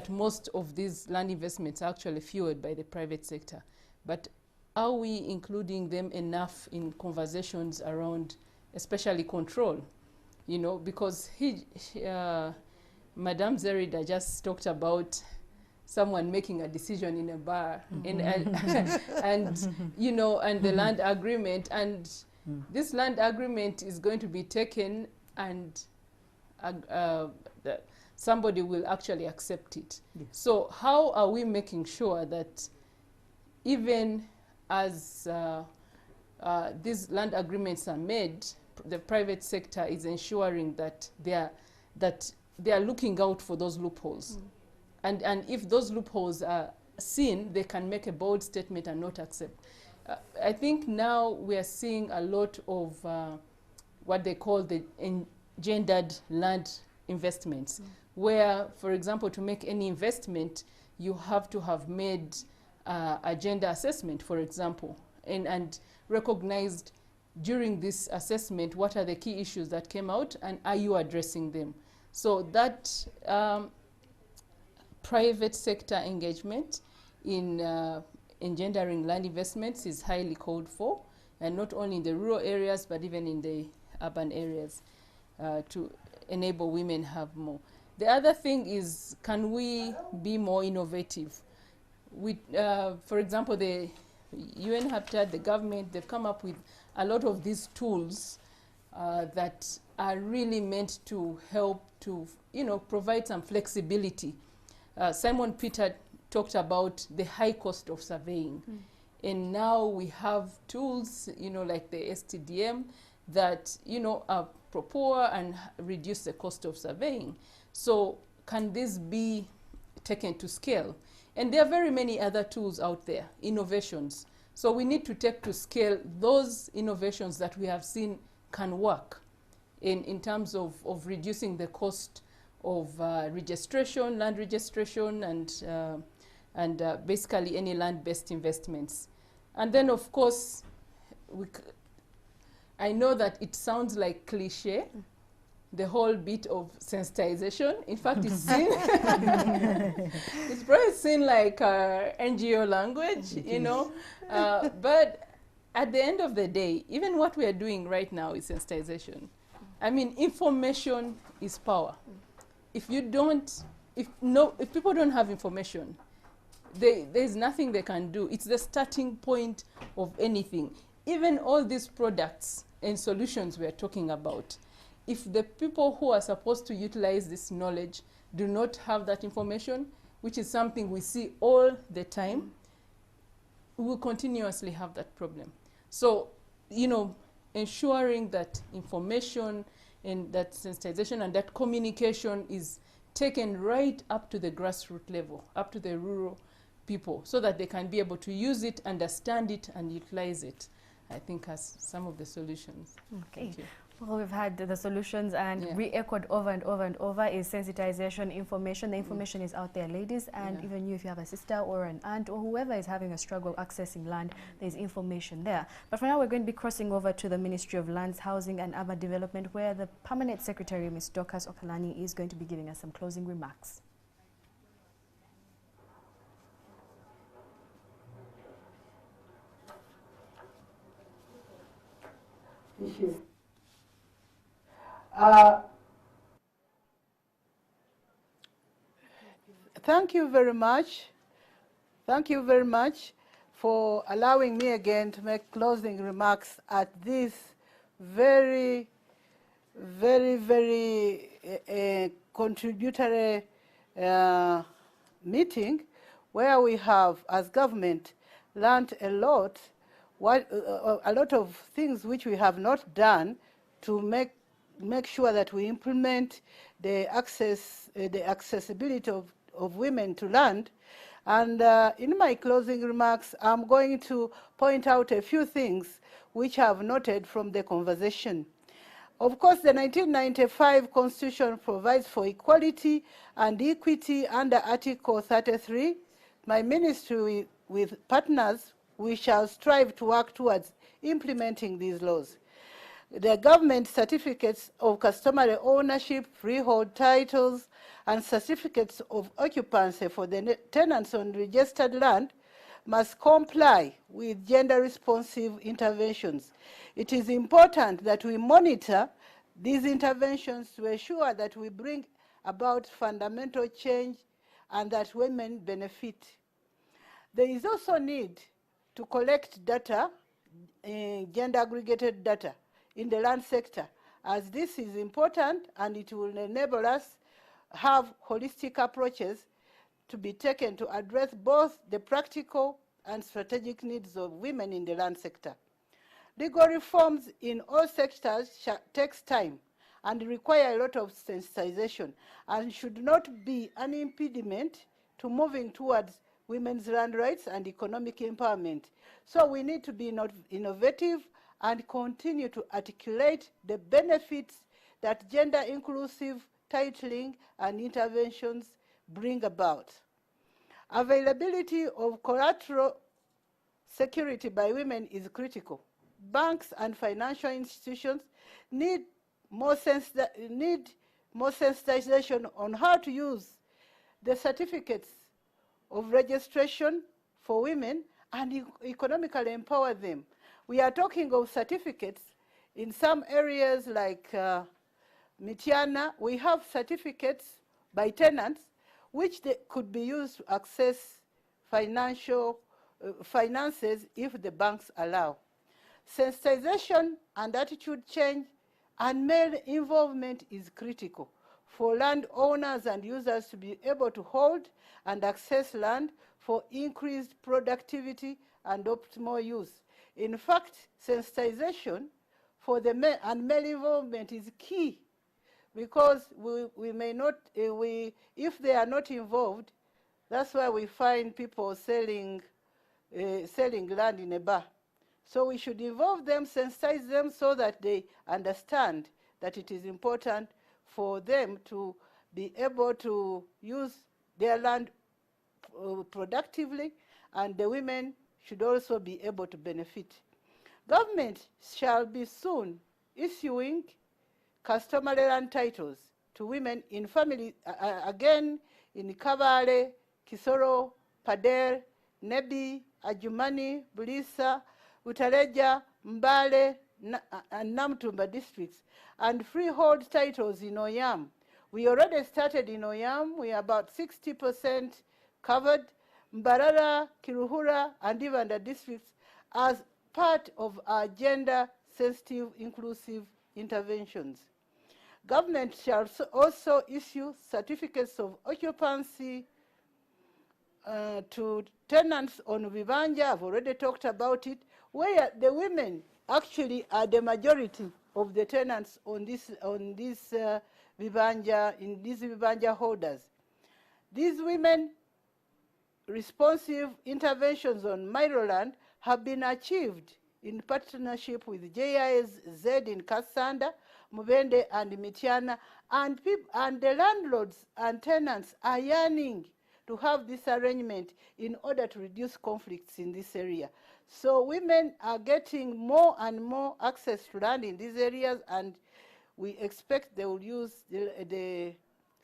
most of these land investments are actually fueled by the private sector. But are we including them enough in conversations around, especially control? You know, because Madame Zerida just talked about someone making a decision in a bar, and you know, and the land agreement, and this land agreement is going to be taken, and somebody will actually accept it. Yes. So how are we making sure that even as these land agreements are made, the private sector is ensuring that they are looking out for those loopholes? And if those loopholes are seen, they can make a bold statement and not accept. I think now we are seeing a lot of what they call the engendered land investments, where, for example, to make any investment, you have to have made a gender assessment, for example, and recognized during this assessment what are the key issues that came out, and are you addressing them? So that private sector engagement in engendering land investments is highly called for, and not only in the rural areas, but even in the urban areas, to enable women have more. The other thing is, can we be more innovative? For example, the UN Habitat, the government, they've come up with a lot of these tools that are really meant to help to, you know, provide some flexibility. Simon Peter talked about the high cost of surveying. And now we have tools, you know, like the STDM that, you know, are propor and reduce the cost of surveying. So can this be taken to scale? And there are very many other tools out there, innovations. So we need to take to scale those innovations that we have seen can work in terms of reducing the cost of registration, land registration, and basically any land-based investments. And then, of course, I know that it sounds like cliche, the whole bit of sensitization. In fact, it's seen, it's probably seen like NGO language, you know. But at the end of the day, even what we are doing right now is sensitization. I mean, information is power. If you don't, if people don't have information, there's nothing they can do. It's the starting point of anything. Even all these products and solutions we are talking about, if the people who are supposed to utilize this knowledge do not have that information, which is something we see all the time, we will continuously have that problem. So, you know, ensuring that information and that sensitization and that communication is taken right up to the grassroots level, up to the rural people, so that they can be able to use it, understand it, and utilize it, I think, as some of the solutions. Okay. Well, we've had the solutions and re-echoed over and over and over is sensitization, information. The information is out there, ladies, and even you, if you have a sister or an aunt or whoever is having a struggle accessing land, there's information there. But for now, we're going to be crossing over to the Ministry of Lands, Housing and Urban Development, where the Permanent Secretary, Ms. Dorcas Okalani, is going to be giving us some closing remarks. Thank you very much. Thank you very much for allowing me again to make closing remarks at this very, very contributory meeting where we have, as government, learned a lot of things which we have not done to make sure that we implement the accessibility of women to land. And in my closing remarks, I'm going to point out a few things which I've noted from the conversation. Of course, the 1995 Constitution provides for equality and equity under Article 33. My ministry, with partners, we shall strive to work towards implementing these laws. The government certificates of customary ownership, freehold titles, and certificates of occupancy for the tenants on registered land must comply with gender-responsive interventions. It is important that we monitor these interventions to ensure that we bring about fundamental change and that women benefit. There is also need to collect data, gender-aggregated data, in the land sector, as this is important and it will enable us have holistic approaches to be taken to address both the practical and strategic needs of women in the land sector. Legal reforms in all sectors takes time and require a lot of sensitization and should not be an impediment to moving towards women's land rights and economic empowerment. So we need to be innovative and continue to articulate the benefits that gender-inclusive titling and interventions bring about. Availability of collateral security by women is critical. Banks and financial institutions need more sensitization on how to use the certificates of registration for women and economically empower them. We are talking of certificates in some areas like Mityana. We have certificates by tenants which they could be used to access finances if the banks allow. Sensitization and attitude change and male involvement is critical for landowners and users to be able to hold and access land for increased productivity and optimal use. In fact, sensitization for the male and male involvement is key, because we may not, if they are not involved, that's why we find people selling land in a bar. So we should involve them, sensitize them so that they understand that it is important for them to be able to use their land productively, and the women should also be able to benefit. Government shall be soon issuing customary land titles to women in family, again in Kabale, Kisoro, Padel, Nebi, Ajumani, Bulisa, Utaleja, Mbale, and Namtumba districts, and freehold titles in Oyam. We already started in Oyam. We are about 60% covered. Mbarara, Kiruhura, and even the districts as part of our gender-sensitive, inclusive interventions. Government shall also issue certificates of occupancy to tenants on Vibanja. I've already talked about it, where the women actually are the majority of the tenants on this Vibanja, in these Vibanja holders. These women responsive interventions on Mairoland have been achieved in partnership with JIZ in Kasanda, Mubende and Mityana, and the landlords and tenants are yearning to have this arrangement in order to reduce conflicts in this area. So women are getting more and more access to land in these areas, and we expect they will use the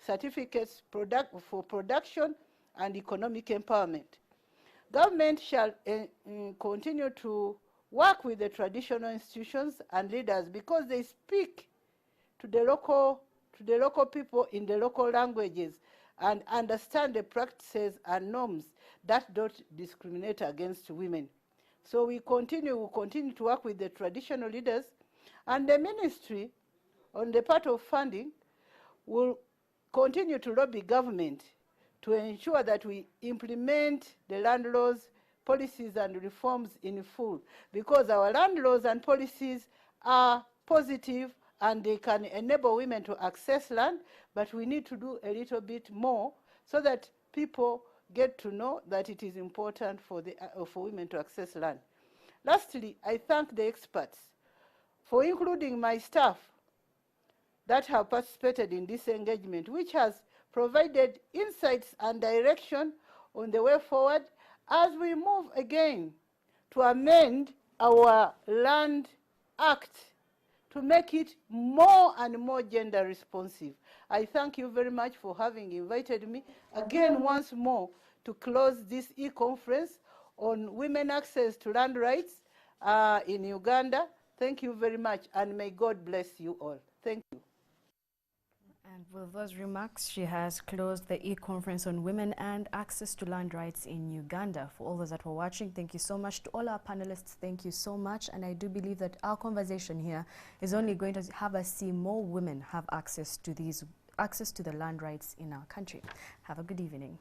certificates for production and economic empowerment. Government shall continue to work with the traditional institutions and leaders because they speak to the local people in the local languages and understand the practices and norms that don't discriminate against women. So we will continue to work with the traditional leaders, and the ministry on the part of funding will continue to lobby government to ensure that we implement the land laws, policies and reforms in full, because our land laws and policies are positive and they can enable women to access land, but we need to do a little bit more so that people get to know that it is important for women to access land. Lastly, I thank the experts for including my staff that have participated in this engagement, which has provided insights and direction on the way forward as we move again to amend our Land Act to make it more and more gender responsive. I thank you very much for having invited me again once more to close this e-conference on women access to land rights in Uganda. Thank you very much, and may God bless you all. Thank you. And with those remarks, she has closed the e-conference on women and access to land rights in Uganda. For all those that were watching, thank you so much. To all our panelists, thank you so much. And I do believe that our conversation here is only going to have us see more women have access to the land rights in our country. Have a good evening.